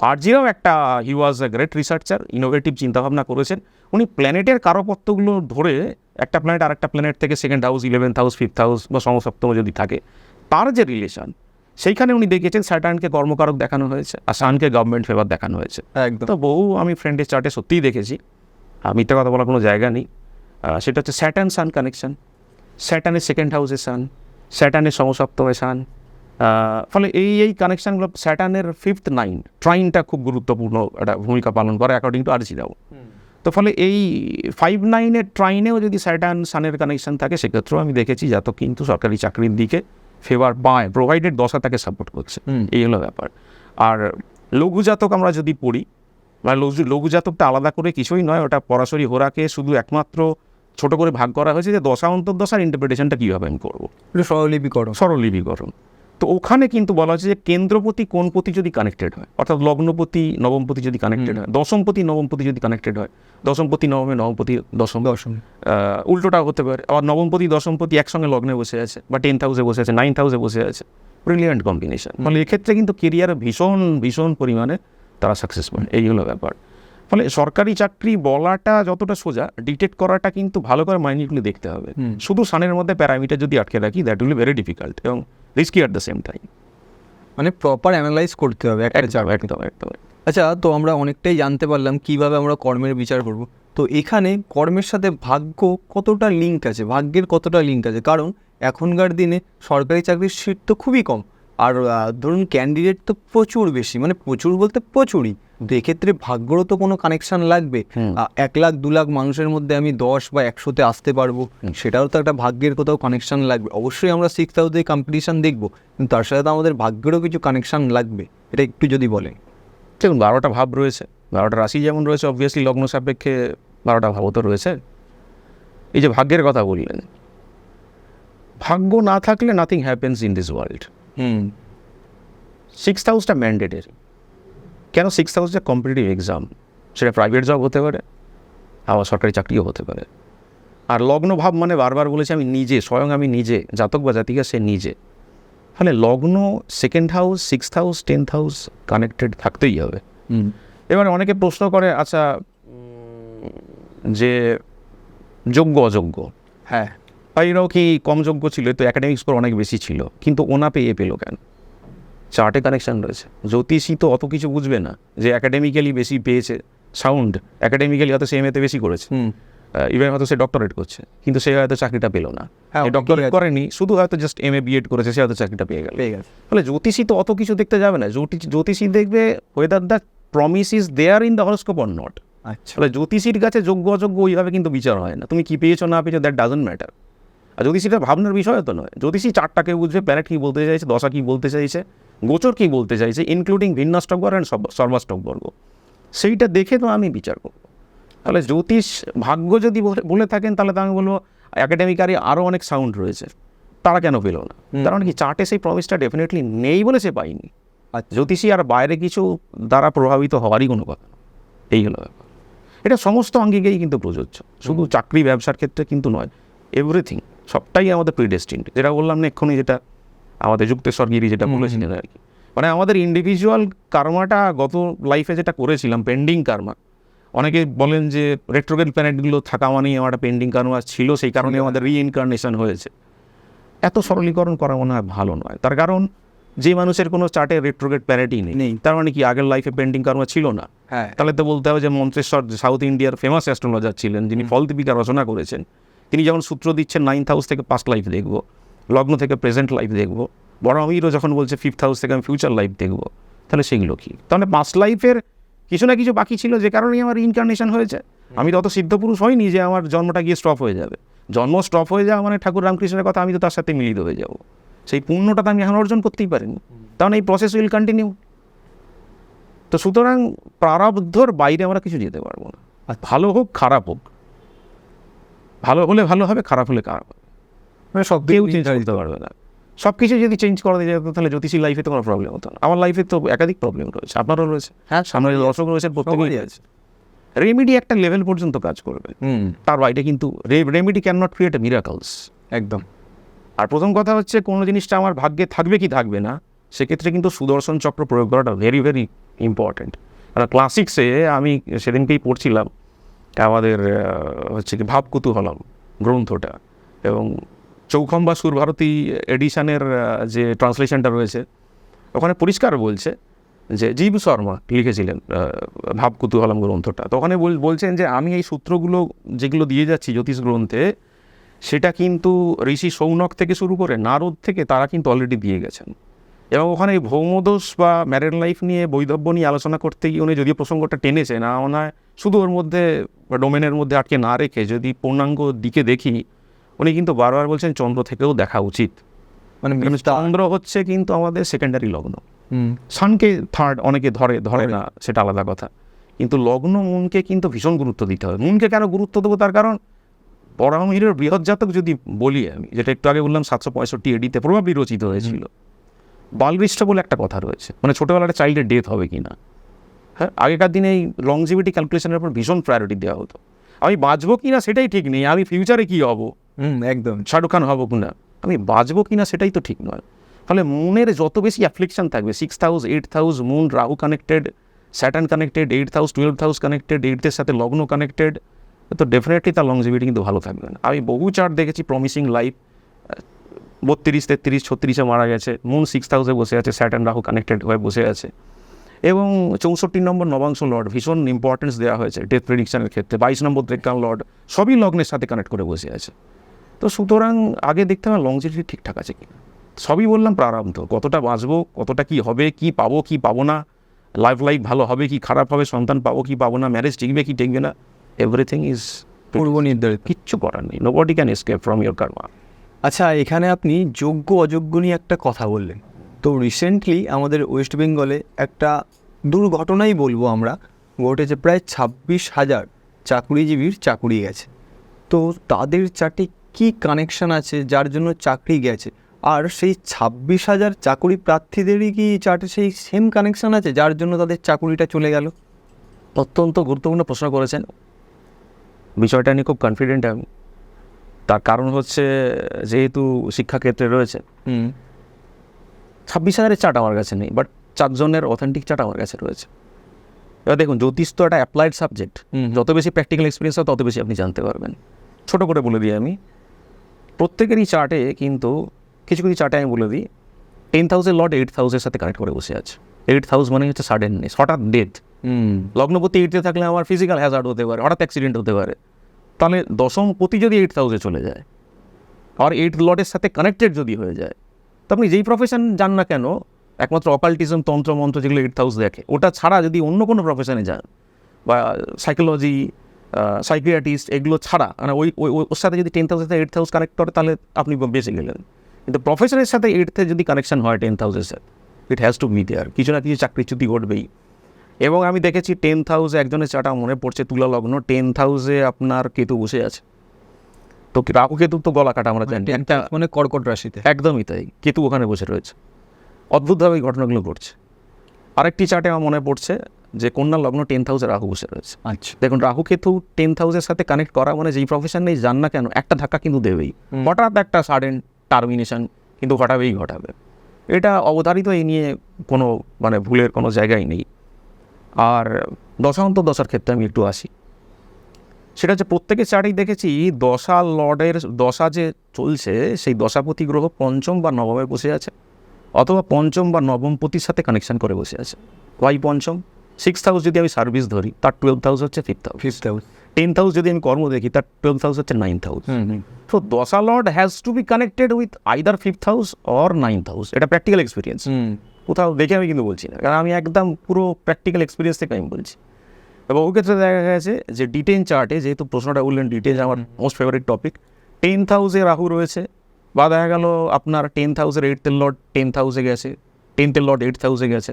আর জি রাও একটা, হি ওয়াজ এ গ্রেট রিসার্চার, ইনোভেটিভ চিন্তাভাবনা করেছেন। উনি প্ল্যানেটের কারকত্বগুলো ধরে একটা প্ল্যানেট আর একটা প্ল্যানেট থেকে 2nd house, 11th house, 5th house বা সমসপ্তম যদি থাকে, তার যে রিলেশন, সেইখানে উনি দেখেছেন স্যাটার্নকে কর্মকারক দেখানো হয়েছে আর সানকে গভর্নমেন্ট ফেভার দেখানো হয়েছে।
একদম।
তো বহু আমি ফ্রেন্ডের চার্টে সত্যিই দেখেছি, মিথ্যা কথা বলার কোনো জায়গা নেই। সেটা হচ্ছে স্যাটার্ন সান কানেকশন, স্যাটার্নের 2nd হাউসে সান, স্যাটার্নের সমসপ্তমে সান। ফলে এই কানেকশানগুলো, স্যাটার্নের 5th 9 ট্রাইনটা খুব গুরুত্বপূর্ণ একটা ভূমিকা পালন করে অ্যাকর্ডিং টু আর জি রাও। তো ফলে এই 5-9-এর ট্রাইনেও যদি স্যাটার্ন সানের কানেকশন থাকে, সেক্ষেত্রেও আমি দেখেছি জাতক কিন্তু সরকারি চাকরির দিকে ফেভার পায়, প্রোভাইডেড দশা তাকে সাপোর্ট করছে। এই হলো ব্যাপার। আর লঘু জাতক আমরা যদি পড়ি, বা লঘু জাতকটা আলাদা করে কিছুই নয়, ওটা পরাশরি হোরাকে শুধু একমাত্র ছোট করে ভাগ করা হয়েছে যে দশা অন্তর্দশার ইন্টারপ্রিটেশনটা কীভাবে আমি করবো,
স্বরলিপিকরণ।
স্বরলিপিকরণ। তো ওখানে কিন্তু বলা হচ্ছে যে কেন্দ্রপতি কোণপতি যদি কানেক্টেড হয়, অর্থাৎ লগ্নপতি নবমপতি যদি কানেক্টেড হয়, দশমপতি নবমপতি যদি কানেক্টেড হয়, দশমপতি নবমে নবমপতি দশম, উল্টোটাও হতে পারে, আবার নবমপতি দশমপতি একসঙ্গে লগ্নে বসে আছে বা 10th হাউসে বসে আছে, 9th হাউসে বসে আছে, ব্রিলিয়ান্ট কম্বিনেশন। ফলে এক্ষেত্রে কিন্তু কেরিয়ারে ভীষণ ভীষণ পরিমাণে তারা সাকসেসফুল, এই হলো ব্যাপার। ফলে সরকারি চাকরি বলাটা যতটা সোজা, ডিটেক্ট করাটা কিন্তু ভালো করে মাইনিউটলি দেখতে হবে। শুধু সানের মধ্যে প্যারামিটার যদি আটকে রাখি, that will be very difficult এবং risky at the same time.
মানে প্রপার অ্যানালাইজ করতে হবে একটা চার্ট।
একদম একদম।
আচ্ছা, তো আমরা অনেকটাই জানতে পারলাম কিভাবে আমরা কর্মের বিচার করব। তো এখানে কর্মের সাথে ভাগ্য কতটা লিঙ্ক আছে, ভাগ্যের কতটা লিঙ্ক আছে? কারণ এখনকার দিনে সরকারি চাকরির সিট তো খুবই কম, আর ধরুন ক্যান্ডিডেট তো প্রচুর বেশি, মানে প্রচুর বলতে প্রচুরই। তো এক্ষেত্রে ভাগ্যরও তো কোনো কানেকশন লাগবে। 1 লাখ 2 লাখ মানুষের মধ্যে আমি 10 বা 100-তে আসতে পারবো, সেটাও তো একটা ভাগ্যের কোথাও কানেকশন লাগবে। অবশ্যই আমরা 6th হাউসে কম্পিটিশন দেখবো, কিন্তু তার সাথে তো আমাদের ভাগ্যেরও কিছু কানেকশন লাগবে। এটা একটু যদি বলেন।
দেখুন, 12টা ভাব রয়েছে, 12টা রাশি যেমন রয়েছে, অবভিয়াসলি লগ্ন সাপেক্ষে 12টা ভাবও তো রয়েছে। এই যে ভাগ্যের কথা বললেন, ভাগ্য না থাকলে nothing happens in this world. 6th হাউসটা ম্যান্ডেটেরি। কেন? 6th হাউসটা কম্পিটিটিভ এক্সাম, সেটা প্রাইভেট জব হতে পারে, আবার সরকারি চাকরিও হতে পারে। আর লগ্ন ভাব মানে বারবার বলেছি আমি নিজে, স্বয়ং আমি নিজে, জাতক বা জাতিকা সে নিজে। ফলে লগ্ন, 2nd house, 6th house, 10th house connected থাকতেই হবে। এবারে অনেকে প্রশ্ন করে, আচ্ছা যে যোগ্য অযোগ্য,
হ্যাঁ,
এরাও কি কম যোগ্য ছিল? তো একাডেমিক স্কোর অনেক বেশি ছিল, কিন্তু ওনা পেলো কেন? চার্টে কানেকশন রয়েছে। জ্যোতিষী তো অত কিছু বুঝবে না যে অ্যাকাডেমিক্যালি বেশি পেয়েছে, সাউন্ড অ্যাকাডেমিক্যালি হয়তো সে এমএতে বেশি করেছে, ইভেন হয়তো সে ডক্টরেট করছে, কিন্তু সে হয়তো চাকরিটা পেলো না। ডক্টরেট করেনি, শুধু হয়তো জাস্ট এমএ বিএড করেছে, সে হয়তো চাকরিটা পেয়ে গেল। ফলে জ্যোতিষী তো অত কিছু দেখতে যাবে না। জ্যোতিষী দেখবে whether the promise is there in the horoscope or not.
আচ্ছা,
ফলে জ্যোতিষীর কাছে যোগ্য অযোগ্য ওইভাবে কিন্তু বিচার হয় না। তুমি কি পেয়েছো না পেয়েছো, দ্যাট ডাজন্ট ম্যাটার। আর জ্যোতিষীটা ভাবনার বিষয় তো নয়। জ্যোতিষী চারটাকে বুঝবে, প্ল্যানেট কী বলতে চাইছে, দশা কী বলতে চাইছে, গোচর কী বলতে চাইছে, ইনক্লুডিং ভিন্নাষ্টক বর্গ অ্যান্ড সর্বাষ্টক বর্গ, সেইটা দেখে তো আমি বিচার করব। তাহলে জ্যোতিষ ভাগ্য যদি বলে থাকেন, তাহলে তো আমি বলবো একাডেমিকারি আরও অনেক সাউন্ড রয়েছে, তারা কেন পেল না? কারণ কি, চার্টে সেই প্রমিসটা ডেফিনেটলি নেই বলে সে পায়নি। আর জ্যোতিষী আর বাইরে কিছু দ্বারা প্রভাবিত হওয়ারই কোনো কথা না। এই হলো ব্যাপার। এটা সমস্ত অঙ্গিকেই কিন্তু প্রযোজ্য, শুধু চাকরি ব্যবসার ক্ষেত্রে কিন্তু নয়। এভরিথিং, সবটাই আমাদের প্রিডেস্টিনড। যেটা বললাম না এক্ষুনি, যেটা আমাদের যুক্তেশ্বর গিরি যেটা বলেছিলেন আর কি, মানে আমাদের ইন্ডিভিজুয়াল কার্মাটা গত লাইফে যেটা করেছিলাম, পেন্ডিং কার্মা। অনেকে বলেন যে রেট্রোগ্রেড প্ল্যানেটগুলো থাকা মানেই আমার একটা পেন্ডিং কার্মা ছিল, সেই কারণে আমাদের রিইনকার্নেশন হয়েছে। এত সরলীকরণ করা মনে হয় ভালো নয়। তার কারণ যে মানুষের কোনো চার্টে রেট্রোগ্রেড প্ল্যানেটই নেই, তার মানে কি আগের লাইফে পেন্ডিং কার্মা ছিল না?
হ্যাঁ,
তাহলে তো বলতে হবে যে মন্ত্রেশ্বর সাউথ ইন্ডিয়ার ফেমাস অ্যাস্ট্রোলজার ছিলেন, যিনি ফলদীপিকা রচনা করেছেন। তিনি যখন সূত্র দিচ্ছেন 9th হাউস থেকে পাস্ট লাইফ দেখবো, লগ্ন থেকে প্রেজেন্ট লাইফ দেখবো, বড় আমিরও যখন বলছে 5th হাউস থেকে আমি ফিউচার লাইফ দেখবো, তাহলে সেগুলো কি? তাহলে পাস্ট লাইফের কিছু না কিছু বাকি ছিল, যে কারণেই আমার ইনকার্নেশন হয়েছে। আমি তো অত সিদ্ধপুরুষ হয়নি যে আমার জন্মটা গিয়ে স্টপ হয়ে যাবে। জন্ম স্টপ হয়ে যাওয়া মানে ঠাকুর রামকৃষ্ণের কথা, আমি তো তার সাথে মিলিত হয়ে যাব। সেই পুণ্যটা তো আমি এখন অর্জন করতেই পারিনি, তাহলে এই প্রসেস উইল কন্টিনিউ। তো সুতরাং প্রারব্ধর বাইরে আমরা কিছু যেতে পারবো না। ভালো হোক খারাপ হোক, ভালো হলে ভালো হবে, খারাপ হলে খারাপ হবে,
মানে সব
কেউ চেঞ্জ করতে পারবে না। সব কিছু যদি চেঞ্জ করা যেত, তাহলে জ্যোতিষী লাইফে তো কোনো প্রবলেম হতো না। আমার লাইফে তো একাধিক প্রবলেম রয়েছে, আপনারও রয়েছে,
হ্যাঁ,
সামনে দর্শক রয়েছে, প্রত্যেকেই আছে। রেমেডি একটা লেভেল পর্যন্ত কাজ করবে, তার বাইরে কিন্তু remedy can not create a miracles.
একদম।
আর প্রথম কথা হচ্ছে, কোনো জিনিসটা আমার ভাগ্যে থাকবে কি থাকবে না, সেক্ষেত্রে কিন্তু সুদর্শন চক্র প্রয়োগ করাটা ভেরি ভেরি ইম্পর্ট্যান্ট। কারণ ক্লাসিক্সে আমি সেদিনকেই পড়ছিলাম আমাদের হচ্ছে কি ভাবকুতূহলম গ্রন্থটা, এবং চৌখম বা সুরভারতী এডিশনের যে ট্রান্সলেশনটা রয়েছে, ওখানে পরিষ্কার বলছে যে জীব শর্মা লিখেছিলেন ভাবকুতূহলম গ্রন্থটা। তো ওখানে বলছেন যে আমি এই সূত্রগুলো যেগুলো দিয়ে যাচ্ছি জ্যোতিষ গ্রন্থে, সেটা কিন্তু ঋষি সৌনক থেকে শুরু করে নারদ থেকে তারা কিন্তু অলরেডি দিয়ে গেছেন। এবং ওখানে ভৌমদোষ বা ম্যারিড লাইফ নিয়ে, বৈধব্য নিয়ে আলোচনা করতে গিয়ে উনি যদিও প্রসঙ্গটা টেনেছে না, ওনার শুধু ওর মধ্যে বা ডোমেনের মধ্যে আটকে না রেখে যদি পূর্ণাঙ্গ দিকে দেখি, উনি কিন্তু বারবার বলছেন চন্দ্র থেকেও দেখা উচিত। মানে চন্দ্র হচ্ছে কিন্তু আমাদের সেকেন্ডারি লগ্ন। সানকে থার্ড অনেকে ধরে না, সেটা আলাদা কথা, কিন্তু লগ্ন মুনকে কিন্তু ভীষণ গুরুত্ব দিতে হবে। মুনকে কেন গুরুত্ব দেবো? তার কারণ বরাহমিহিরের বৃহৎ জাতক যদি বলি আমি, যেটা একটু আগে বললাম 765 এডিতে প্রভাবলি রচিত হয়েছিল, বালরিষ্ট বলে একটা কথা রয়েছে, মানে ছোটোবেলার একটা চাইল্ডের ডেথ হবে কি না। হ্যাঁ, আগেকার দিনে এই লংজিভিটি ক্যালকুলেশনের উপর ভীষণ প্রায়োরিটি দেওয়া হতো। আমি বাঁচবো কি না সেটাই ঠিক নেই, আমি ফিউচারে কী হব,
একদম
শাহরুখ খান হবো কি না, আমি বাঁচবো কি না সেটাই তো ঠিক নয়। ফলে মুনের যত বেশি অ্যাফ্লিকশন থাকবে, 6th house 8th house, moon Rahu connected, Saturn connected, 8th house 12th house connected, 8th সাথে লগ্ন কানেক্টেড, তো ডেফিনেটলি তার লংজিভিটি কিন্তু ভালো থাকবে না। আমি বহু চার্ট দেখেছি প্রমিসিং লাইফ, 32, 33, 36-এ মারা গেছে, মুন 6th হাউসে বসে আছে, স্যাটার্ন রাহু কানেক্টেড হয়ে বসে আছে, এবং 64 নম্বর নবাংশ লর্ড ভীষণ ইম্পর্টেন্স দেওয়া হয়েছে ডেথ প্রেডিকশনের ক্ষেত্রে, 22 নম্বর দেবকান লর্ড সবই লগ্নের সাথে কানেক্ট করে বসে আছে। তো সুতরাং আগে দেখতে হবে লংজিভিটি ঠিকঠাক আছে কিনা। সবই বললাম প্রারব্ধ, কতটা বাঁচবো, কতটা কি হবে, কি পাবো কি পাবো না, লাইফ ভালো হবে কি খারাপ হবে, সন্তান পাবো কি পাবো না, ম্যারেজ টিকবে কি টিকবে না, এভরিথিং ইজ
পূর্ব নির্ধারিত।
কিচ্ছু করার নেই, nobody can escape from your karma.
আচ্ছা, এখানে আপনি যোগ্য অযোগ্য নিয়ে একটা কথা বললেন। তো রিসেন্টলি আমাদের ওয়েস্ট বেঙ্গলে একটা দুর্ঘটনাই বলবো আমরা, ঘটেছে। প্রায় 26,000 চাকুরিজীবীর চাকুরি গেছে। তো তাদের চারটি কি কানেকশন আছে যার জন্য চাকরি গেছে, আর সেই 26,000 চাকুরি প্রার্থীদেরই কি চার্টে সেই সেম কানেকশন আছে যার জন্য তাদের চাকুরিটা চলে গেল?
অত্যন্ত গুরুত্বপূর্ণ প্রশ্ন করেছেন, বিষয়টা নিয়ে খুব কনফিডেন্ট আমি। তার কারণ হচ্ছে যেহেতু শিক্ষাক্ষেত্রে রয়েছে, 26,000-এর চার্ট আমার কাছে নেই, বাট 4 জনের অথেন্টিক চার্ট আমার কাছে রয়েছে। এবার দেখুন, জ্যোতিষ তো একটা অ্যাপ্লাইড সাবজেক্ট, যত বেশি প্র্যাকটিক্যাল এক্সপিরিয়েন্স হয় তত বেশি আপনি জানতে পারবেন। ছোট করে বলে দিই আমি, প্রত্যেকেরই চার্টে কিন্তু কিছু কিছু চার্টে আমি বলে দিই, 10th হাউসের লর্ড 8th হাউসের সাথে কানেক্ট করে বসে আছে। 8th হাউস মানে হচ্ছে সাডেননেস, হঠাৎ ডেথ। লগ্নপতি 8th থাকলে আমার ফিজিক্যাল হ্যাজার্ড হতে পারে, হঠাৎ অ্যাক্সিডেন্ট হতে পারে। তাহলে দশমপতি যদি 8th হাউসে চলে যায় আর 8th লর্ডের সাথে কানেক্টেড যদি হয়ে যায়, তো আপনি যেই প্রফেশন যান না কেন, একমাত্র অকাল্টিজম, তন্ত্র মন্ত্র যেগুলো 8th হাউস দেখে, ওটা ছাড়া যদি অন্য কোনো প্রফেশনে যান, বা সাইকোলজি, সাইকিয়াট্রিস্ট, এগুলো ছাড়া, মানে ওর সাথে যদি 10th হাউসের সাথে 8th হাউস কানেক্ট করে তাহলে আপনি বেঁচে গেলেন। কিন্তু প্রফেশনের সাথে 8th যদি কানেকশন হয় 10th হাউসের সাথে, it has to be there, কিছু না কিছু চাকরিচ্যুতি ঘটবেই। এবং আমি দেখেছি 10th হাউসে একজনের চাটা মনে পড়ছে, তুলা লগ্ন, 10th হাউসে আপনার কেতু বসে আছে। তো রাহু কেতু তো গলা কাটা আমরা জানি, একটা
মানে কর্কট রাশিতে।
একদমই তাই, কেতু ওখানে বসে রয়েছে, অদ্ভুতভাবে এই ঘটনাগুলো ঘটছে। আরেকটি চার্টে আমার মনে পড়ছে যে কন্যা লগ্ন 10th হাউসে রাহু বসে রয়েছে।
আচ্ছা,
দেখুন, রাহু কেতু 10th হাউসের সাথে কানেক্ট করা মানে যেই প্রফেশন নেই যান না কেন, একটা ধাক্কা কিন্তু দেবেই, হঠাৎ একটা সাডেন টার্মিনেশন কিন্তু ঘটাবে। এটা অবধারিত, এই নিয়ে কোনো মানে ভুলের কোনো জায়গাই নেই। আর দশান্তর দশার ক্ষেত্রে আমি একটু আসি, সেটা হচ্ছে প্রত্যেকের চার্টেই দেখেছি দশা লর্ডের দশা যে চলছে, সেই দশাপতি গ্রহ পঞ্চম বা নবমে বসে আছে, অথবা পঞ্চম বা নবমপতির সাথে কানেকশন করে বসে আছে। ওয়াই পঞ্চম? 6th হাউস যদি আমি সার্ভিস ধরি, তার 12th হাউস হচ্ছে 5th হাউস। 10th হাউস যদি আমি কর্ম দেখি, তার 12th হাউস হচ্ছে 9th হাউস। তো দশা Lord has to B connected with either 5th house or 9th house. এটা প্র্যাকটিক্যাল এক্সপিরিয়েন্স, কোথাও দেখে আমি কিন্তু বলছি না, কারণ আমি একদম পুরো প্র্যাকটিক্যাল এক্সপিরিয়েন্স থেকে আমি বলছি। এবং ওই ক্ষেত্রে দেখা গেছে যে ডিটেন চার্টে, যেহেতু প্রশ্নটা বললেন ডিটেন আমার মোস্ট ফেভারিট টপিক, 10th হাউসে রাহু রয়েছে, বা দেখা গেল আপনার 10th হাউসের 8th লর্ড 10th হাউসে গেছে, 10th লর্ড 8th হাউসে গেছে,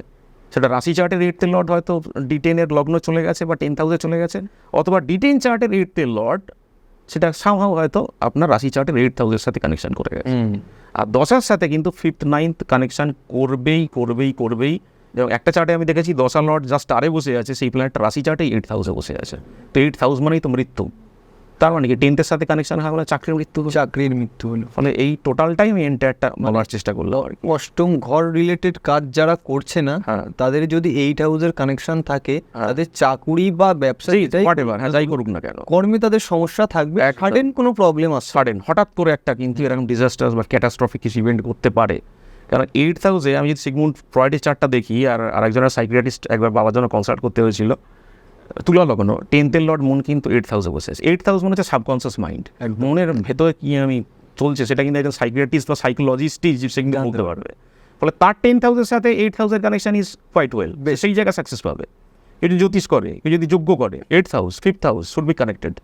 সেটা রাশি চার্টের 8th লর্ড হয়তো ডিটেনের লগ্ন চলে গেছে বা 10th হাউসে চলে গেছে, অথবা ডিটেন চার্টের 8th লর্ড সেটা সামহাও হয়তো আপনার রাশি চার্টের 8th হাউসের সাথে কানেকশন করে গেছে। আর দশার সাথে কিন্তু 5th 9th কানেকশন করবেই। এবং একটা চার্টে আমি দেখেছি দশা লর্ড জাস্ট স্টারে বসে আছে, সেই প্ল্যানেটটা রাশি চার্টে 8th হাউসে বসে আছে। তো 8th হাউস মানেই তো মৃত্যু, তার মানে কি 10th সাথে কানেকশন হয় মানে চাকরির মৃত্যু হলো। ফলে এই টোটালটাই আমি এন্টায়ারটা বলার চেষ্টা করলাম আর কি।
অষ্টম ঘর রিলেটেড কাজ যারা করছে না, তাদের যদি 8 হাউসের কানেকশন থাকে, তাদের চাকুরি বা ব্যবসা
যাই করুক না কেন,
কর্মে তাদের সমস্যা থাকবে, সাডেন কোনো প্রবলেম আসছে,
সাডেন হঠাৎ করে একটা কিন্তু এরকম ডিজাস্টার বা ক্যাটাস্ট্রফিক কিছু ইভেন্ট করতে পারে। কারণ 8th হাউসে আমি যদি সিগমুন্ড ফ্রয়েডের চার্টটা দেখি, আর আরেকজনের সাইকিয়াট্রিস্ট একবার বাবার জন্য কনসাল্ট করতে হয়েছিল, তুলা লগ্ন 10th লর্ড মুন কিন্তু 8th হাউসে বসে আছে। 8th হাউস মানে হচ্ছে সাবকনসিয়াস মাইন্ড, মনের ভেতরে কি আমি চলছে সেটা কিন্তু একজন সাইকিয়াট্রিস্ট বা সাইকোলজিস্টই সে কিন্তু বলতে পারবে। ফলে তার 10th হাউসের সাথে 8th হাউসের কানেকশন ইজ কোয়াইট ওয়েল, সেই জায়গায় সাকসেস পাবে। কেউ যদি জ্যোতিষ করে, কেউ যদি যোগ্য করে, 8th house 5th house should be connected.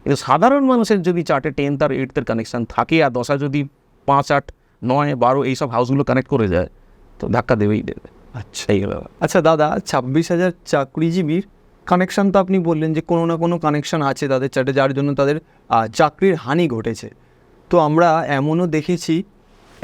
কিন্তু সাধারণ মানুষের যদি চার্টে 10th আর 8th কানেকশন থাকে, আর দশা যদি 5, 8, 9, 12 এইসব হাউসগুলো কানেক্ট করে যায়, তো ধাক্কা দেবেই দেবে।
আচ্ছা, আচ্ছা দাদা, 26,000 চাকরিজীবীর কানেকশান তো আপনি বললেন যে কোনো না কোনো কানেকশান আছে তাদের চার্টে, যার জন্য তাদের চাকরির হানি ঘটেছে। তো আমরা এমনও দেখেছি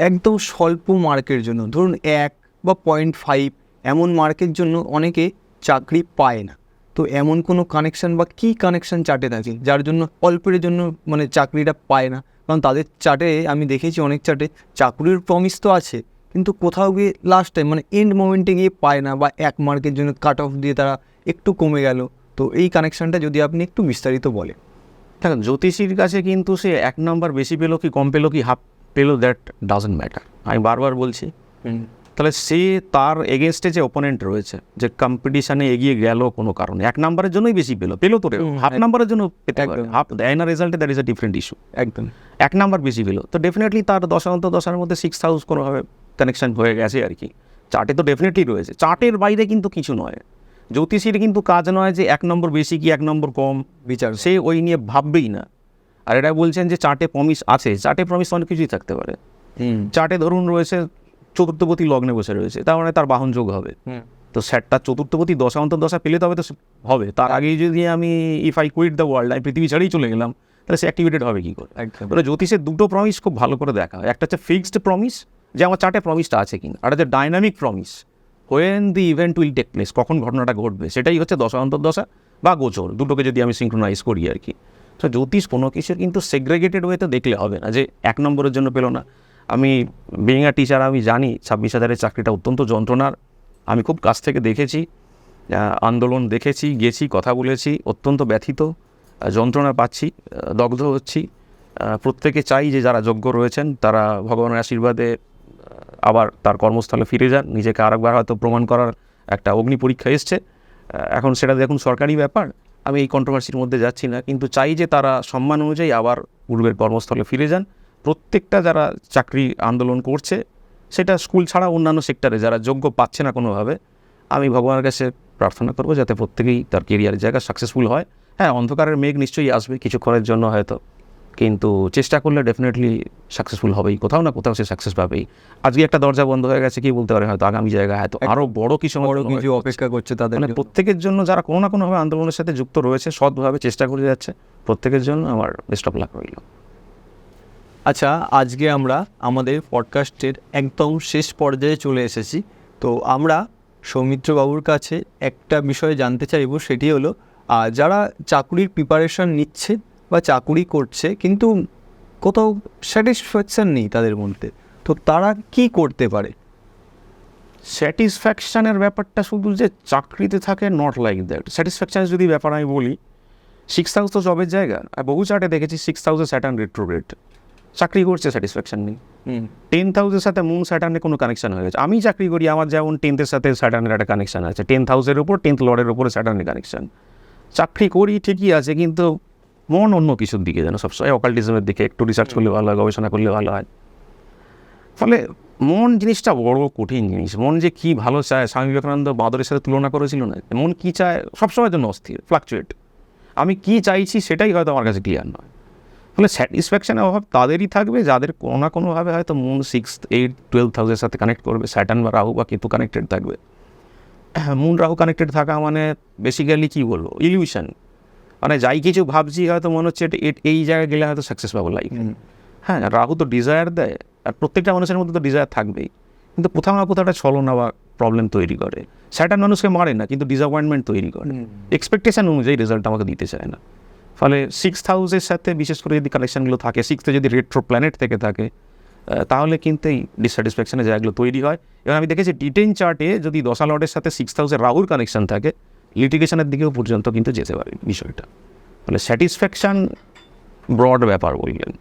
একদম স্বল্প মার্কের জন্য, ধরুন 1 বা 0.5 এমন মার্কের জন্য অনেকে চাকরি পায় না। তো এমন কোনো কানেকশন বা কী কানেকশন চার্টে থাকে যার জন্য অল্পের জন্য মানে চাকরিটা পায় না? কারণ তাদের চার্টে আমি দেখেছি, অনেক চার্টে চাকরির প্রমিস তো আছে, কিন্তু কোথাও গিয়ে লাস্ট টাইম মানে এন্ড মোমেন্টে গিয়ে পায় না, বা 1 মার্কের জন্য কাট অফ দিয়ে তারা একটু কমে গেল। তো এই কানেকশনটা যদি আপনি একটু বিস্তারিত বলেন।
দেখেন, জ্যোতিষীর কাছে কিন্তু সে 1 নাম্বার বেশি পেলো কি কম পেলো কি হাফ পেলো, দ্যাট ডাজন্ট ম্যাটার। আমি বারবার বলছি, তাহলে সে তার এগেনস্টে যে ওপোনেন্ট রয়েছে, যে কম্পিটিশানে এগিয়ে গেল কোনো কারণে, 1 নাম্বারের জন্যই বেশি পেলো তো হাফ নাম্বারের জন্য পেতে পারে, হাফ দেয় না রেজাল্টে, that is a different issue.
একদম
1 নাম্বার বেশি পেলো তো ডেফিনেটলি তার দশার মধ্যে 6 হাউস কোনোভাবে কানেকশন হয়ে গেছে আর কি। চার্টে তো ডেফিনেটলি রয়েছে, চার্টের বাইরে কিন্তু কিছু নয়। জ্যোতিষীর কিন্তু কাজ নয় যে 1 নম্বর বেশি কি 1 নম্বর কম
বিচার।
সে ওই নিয়ে ভাববেই না। আর এটা বলছেন যে চার্টে প্রমিস আছে, চার্টে প্রমিস অনেক কিছুই থাকতে পারে। চার্টে ধরুন রয়েছে চতুর্থপতি লগ্নে বসে রয়েছে, তার মানে তার বাহন যোগ হবে। তো সেটটা চতুর্থপতি দশা অন্তর্দশা পেলে তবে তো হবে। তার আগেই যদি আমি if I quit the world, আমি পৃথিবী ছাড়িয়ে চলে গেলাম, তাহলে সে অ্যাক্টিভেটেড হবে কী করে? তাহলে জ্যোতিষের দুটো প্রমিস খুব ভালো করে দেখা হয়। একটা হচ্ছে ফিক্সড প্রমিস, যে আমার চার্টে প্রমিসটা আছে কিনা, আর হচ্ছে dynamic promise, when the event will take place, কখন ঘটনাটা ঘটবে, সেটাই হচ্ছে দশা অন্তর্দশা বা গোচর, দুটোকে যদি আমি সিঙ্ক্রোনাইজ করি আর কি। তো জ্যোতিষ কোনো কিছুর কিন্তু সেগ্রেগেটেড ওয়েতে দেখলে হবে না যে 1 নম্বরের জন্য পেলো না। আমি বিইং আ টিচার, আমি জানি 26,000-এর চাকরিটা অত্যন্ত যন্ত্রণার। আমি খুব কাছ থেকে দেখেছি, আন্দোলন দেখেছি, গেছি, কথা বলেছি, অত্যন্ত ব্যথিত, যন্ত্রণা পাচ্ছি, দগ্ধ হচ্ছি। প্রত্যেকে চাই যে যারা যোগ্য রয়েছেন তারা ভগবানের আশীর্বাদে আবার তার কর্মস্থলে ফিরে যান, নিজেকে আরেকবার হয়তো প্রমাণ করার একটা অগ্নি পরীক্ষা এসছে। এখন সেটা দেখুন সরকারি ব্যাপার, আমি এই কন্ট্রোভার্সির মধ্যে যাচ্ছি না, কিন্তু চাই যে তারা সম্মান অনুযায়ী আবার পূর্বের কর্মস্থলে ফিরে যান। প্রত্যেকটা যারা চাকরি আন্দোলন করছে, সেটা স্কুল ছাড়া অন্যান্য সেক্টরে যারা যোগ্য পাচ্ছে না কোনোভাবে, আমি ভগবানের কাছে প্রার্থনা করবো যাতে প্রত্যেকেই তার কেরিয়ারের জায়গা সাকসেসফুল হয়। হ্যাঁ, অন্ধকারের মেঘ নিশ্চয়ই আসবে কিছুক্ষণের জন্য হয়তো, কিন্তু চেষ্টা করলে ডেফিনেটলি সাকসেসফুল হবেই, কোথাও না কোথাও সে সাকসেস পাবেই। আজকে একটা দরজা বন্ধ হয়ে গেছে, কি বলতে পারে, হয়তো আগামী জায়গায় হয়তো আরও বড় কিছু
অপেক্ষা করছে তাদের।
মানে প্রত্যেকের জন্য যারা কোনো না কোনোভাবে আন্দোলনের সাথে যুক্ত রয়েছে, সৎভাবে চেষ্টা করে যাচ্ছে, প্রত্যেকের জন্য আমার বেস্ট অফ লাক রইল।
আচ্ছা, আজকে আমরা আমাদের পডকাস্টের একদম শেষ পর্যায়ে চলে এসেছি। তো আমরা সৌমিত্রবাবুর কাছে একটা বিষয় জানতে চাইব, সেটি হলো যারা চাকুরির প্রিপারেশন নিচ্ছে বা চাকুরি করছে কিন্তু কোথাও স্যাটিসফ্যাকশান নেই তাদের মধ্যে, তো তারা কি করতে পারে?
স্যাটিসফ্যাকশানের ব্যাপারটা শুধু যে চাকরিতে থাকে, নট লাইক দ্যাট। স্যাটিসফ্যাকশানের যদি ব্যাপার আমি বলি, 6 হাউস তো জবের জায়গা, আর বহু চার্টে দেখেছি 6 হাউসে স্যাটার্ন রেট্রোগ্রেড, চাকরি করছে, স্যাটিসফ্যাকশান নেই। 10th হাউসের সাথে মুন স্যাটার্নের কোনো কানেকশান হয়ে গেছে। আমি চাকরি করি, আমার যেমন 10th-এর সাথে স্যাটার্নের একটা কানেকশান আছে, 10th হাউসের উপর 10th লর্ডের উপরে স্যাটার্নের কানেকশান। চাকরি করি ঠিকই আছে, কিন্তু মন অন্য কিছুর দিকে, যেন সবসময় অকাল্টিজমের দিকে, একটু রিসার্চ করলে ভালো হয়, গবেষণা করলে ভালো হয়। ফলে মন জিনিসটা বড় কঠিন জিনিস। মন যে কী ভালো চায়, স্বামী বিবেকানন্দ বাঁদরের সাথে তুলনা করেছিল না, মন কী চায় সবসময়ের জন্য অস্থির, ফ্লাকচুয়েট। আমি কী চাইছি সেটাই হয়তো আমার কাছে ক্লিয়ার নয়। ফলে স্যাটিসফ্যাকশানের অভাব তাদেরই থাকবে যাদের কোনো না কোনোভাবে হয়তো মুন 6th, 8th, 12th হাউসের সাথে কানেক্ট করবে, স্যাটার্ন বা রাহু বা কেতু কানেক্টেড থাকবে। মুন রাহু কানেক্টেড থাকা মানে বেসিক্যালি কী বলবো, ইলিউশন। মানে যাই কিছু ভাবছি হয়তো মনে হচ্ছে এই জায়গায় গেলে হয়তো সাকসেস পাবো লাইফে। হ্যাঁ, রাহু তো ডিজায়ার দেয়, আর প্রত্যেকটা মানুষের মধ্যে তো ডিজায়ার থাকবেই, কিন্তু কোথাও না কোথাও একটা ছলনা বা প্রবলেম তৈরি করে। স্যাটার্ন মানুষকে মারে না, কিন্তু ডিসঅ্যাপয়েন্টমেন্ট তৈরি করে, এক্সপেকটেশন অনুযায়ী রেজাল্ট আমাকে দিতে চায় না। ফলে 6th হাউসের সাথে বিশেষ করে যদি কানেকশানগুলো থাকে, 6th-এ যদি রেট্রো প্ল্যানেট থেকে থাকে, তাহলে কিন্তু এই ডিসস্যাটিসফ্যাকশনের জায়গাগুলো তৈরি হয়। এবং আমি দেখেছি D10 চার্টে যদি দশা লর্ডের সাথে 6th হাউসের রাহুর কানেকশান থাকে, লিটিগেশনের দিকেও পর্যন্ত কিন্তু যেতে পারে বিষয়টা। মানে স্যাটিসফ্যাকশান ব্রড ব্যাপার বললেন,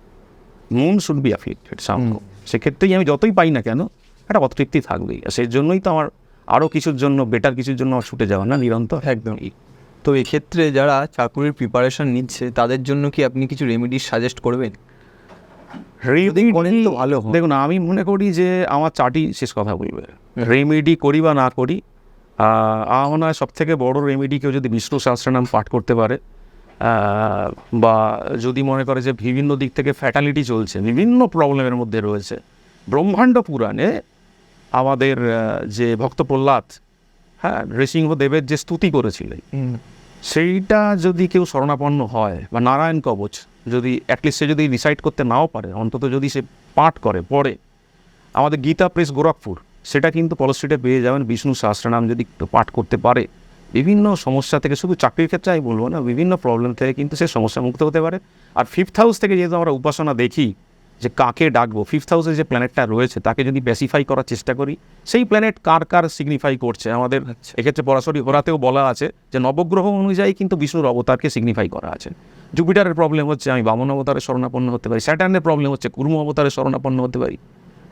moon should be afflicted somehow. সেক্ষেত্রেই আমি যতই পাই না কেন একটা অতৃপ্তি থাকবেই, আর সেই জন্যই তো আমার আরও কিছুর জন্য, বেটার কিছুর জন্য আমার ছুটে যাওয়া না নিরন্তর।
একদম। তো এক্ষেত্রে যারা চাকুরির প্রিপারেশন নিচ্ছে তাদের জন্য কি আপনি কিছু রেমেডি সাজেস্ট করবেন?
তো ভালো। দেখুন, আমি মনে করি যে আমার চার্টই শেষ কথা বলবে। রেমেডি করি বা না করি, আমার মনে হয় সবথেকে বড় রেমেডি কেউ যদি বিষ্ণু সহস্রনাম পাঠ করতে পারে, বা যদি মনে করে যে বিভিন্ন দিক থেকে ফ্যাটালিটি চলছে, বিভিন্ন প্রবলেমের মধ্যে রয়েছে, ব্রহ্মাণ্ড পুরাণে আমাদের যে ভক্ত প্রহ্লাদ, হ্যাঁ, নৃসিংহদেবের যে স্তুতি করেছিলেন, সেইটা যদি কেউ শরণাপন্ন হয়, বা নারায়ণ কবচ যদি অ্যাটলিস্ট সে যদি রিসাইট করতে নাও পারে, অন্তত যদি সে পাঠ করে, পড়ে, আমাদের গীতা প্রেস গোরখপুর সেটা কিন্তু ফলশ্রুতিতে পেয়ে যাবেন। বিষ্ণু সহস্রনাম যদি একটু পাঠ করতে পারে, বিভিন্ন সমস্যা থেকে, শুধু চাকরির ক্ষেত্রে আমি বলবো না, বিভিন্ন প্রবলেম থেকে কিন্তু সে সমস্যা মুক্ত হতে পারে। আর 5th হাউস থেকে যেহেতু আমরা উপাসনা দেখি যে কাকে ডাকবো, 5th হাউসে যে প্ল্যানেটটা রয়েছে তাকে যদি প্যাসিফাই করার চেষ্টা করি, সেই প্ল্যানেট কার কার সিগনিফাই করছে আমাদের এক্ষেত্রে পরাশরি হোরাতেও বলা আছে যে নবগ্রহ অনুযায়ী কিন্তু বিষ্ণুর অবতারকে সিগনিফাই করা আছে। জুপিটারের প্রবলেম হচ্ছে আমি বামন অবতারের শরণাপন্ন হতে পারি, স্যাটার্নের প্রবলেম হচ্ছে কুর্ম অবতারের শরণাপন্ন হতে পারি।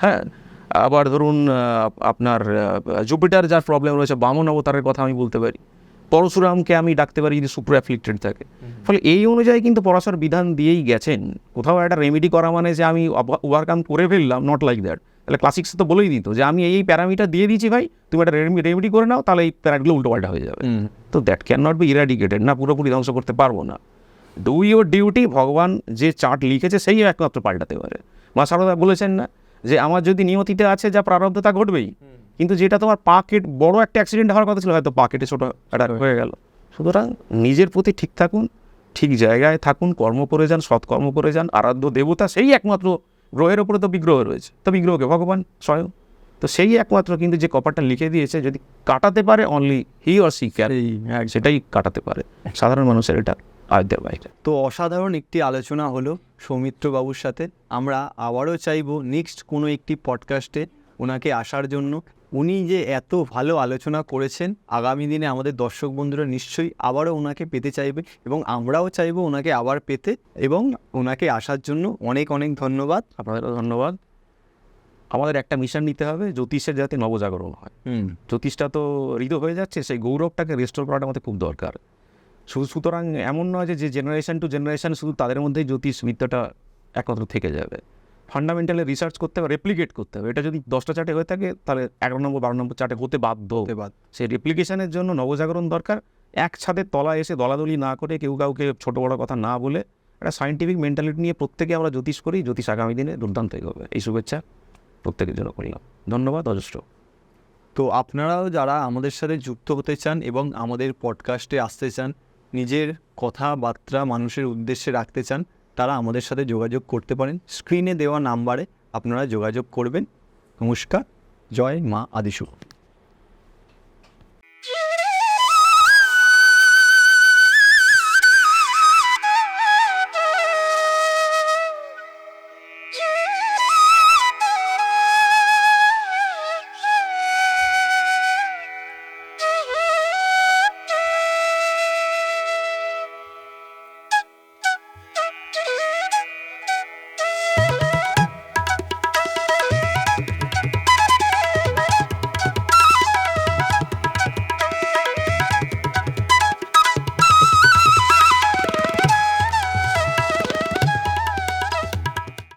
হ্যাঁ, আবার ধরুন আপনার জুপিটার যার প্রবলেম রয়েছে বামন অবতারের কথা আমি বলতে পারি। পরশুরামকে আমি ডাকতে পারি যদি সুপ্র অ্যাফ্লিক্টেড থাকে। ফলে এই অনুযায়ী কিন্তু পরাশর বিধান দিয়েই গেছেন। কোথাও একটা রেমেডি করা মানে যে আমি ওভারকাম করে ফেললাম, নট লাইক দ্যাট। তাহলে ক্লাসিক্স তো বলেই দিত যে আমি এই প্যারামিটার দিয়ে দিয়েছি ভাই, তুমি একটা রেমেডি করে নাও, তাহলে এই প্যারাগুলো উল্টোপাল্টা হয়ে যাবে। তো that can not be eradicated, না পুরোপুরি ধ্বংস করতে পারবো না। ডু ইউর ডিউটি, ভগবান যে চার্ট লিখেছে সেই একমাত্র পাল্টাতে পারে। মা সারদা বলেছেন না যে আমার যদি নিয়তিতে আছে যা প্রারব্ধ তা ঘটবেই, কিন্তু যেটা তোমার পা কেটে বড় একটা অ্যাক্সিডেন্ট হওয়ার কথা ছিল, হয়তো পা কেটে ছোটো একটা হয়ে গেল। সুতরাং নিজের প্রতি ঠিক থাকুন, ঠিক জায়গায় থাকুন, কর্ম করে যান, সৎকর্ম করে যান। আরাধ্য দেবতা সেই একমাত্র, গ্রহের ওপরে তো বিগ্রহ রয়েছে, তো বিগ্রহকে ভগবান স্বয়ং, তো সেই একমাত্র কিন্তু যে কপারটা লিখে দিয়েছে, যদি কাটাতে পারে only he or she can, সেটাই কাটাতে পারে। সাধারণ মানুষের এটা আয়ত্তের বাইরে।
তো অসাধারণ একটি আলোচনা হলো সৌমিত্রবাবুর সাথে। আমরা আবারও চাইবো নেক্সট কোনো একটি পডকাস্টে ওনাকে আসার জন্য। উনি যে এত ভালো আলোচনা করেছেন, আগামী দিনে আমাদের দর্শক বন্ধুরা নিশ্চয়ই আবারও ওনাকে পেতে চাইবে, এবং আমরাও চাইবো ওনাকে আবার পেতে, এবং ওনাকে আসার জন্য অনেক অনেক ধন্যবাদ।
আপনাদেরও ধন্যবাদ। আমাদের একটা মিশন নিতে হবে, জ্যোতিষের যাতে নবজাগরণ হয়। জ্যোতিষটা তো হৃদ হয়ে যাচ্ছে, সেই গৌরবটাকে রেস্টোর করাটা আমাদের খুব দরকার। সুতরাং এমন নয় যে জেনারেশন টু জেনারেশন শুধু তাদের মধ্যেই জ্যোতিষ বিদ্যাটা একমাত্র থেকে যাবে। ফান্ডামেন্টালি রিসার্চ করতে হবে, রেপ্লিকেট করতে হবে। এটা যদি 10টা চার্টে হয়ে থাকে, তাহলে 11 নম্বর 12 নম্বর চার্টে হতে বাধ্য। সেই রেপ্লিকেশনের জন্য নবজাগরণ দরকার। এক ছাদের তলায় এসে দলাদলি না করে, কেউ কাউকে ছোটো বড়ো কথা না বলে, একটা সায়েন্টিফিক মেন্টালিটি নিয়ে প্রত্যেকে আমরা জ্যোতিষ করি। জ্যোতিষ আগামী দিনে দুর্দান্ত হবে। এই শুভেচ্ছা প্রত্যেকের জন্য করলাম। ধন্যবাদ, অজস্র।
তো আপনারাও যারা আমাদের সাথে যুক্ত হতে চান এবং আমাদের পডকাস্টে আসতে চান, নিজের কথাবার্তা মানুষের উদ্দেশ্যে রাখতে চান, তারা আমাদের সাথে যোগাযোগ করতে পারেন। স্ক্রিনে দেওয়া নাম্বারে আপনারা যোগাযোগ করবেন। নমস্কার, জয় মা আদিশক্তি।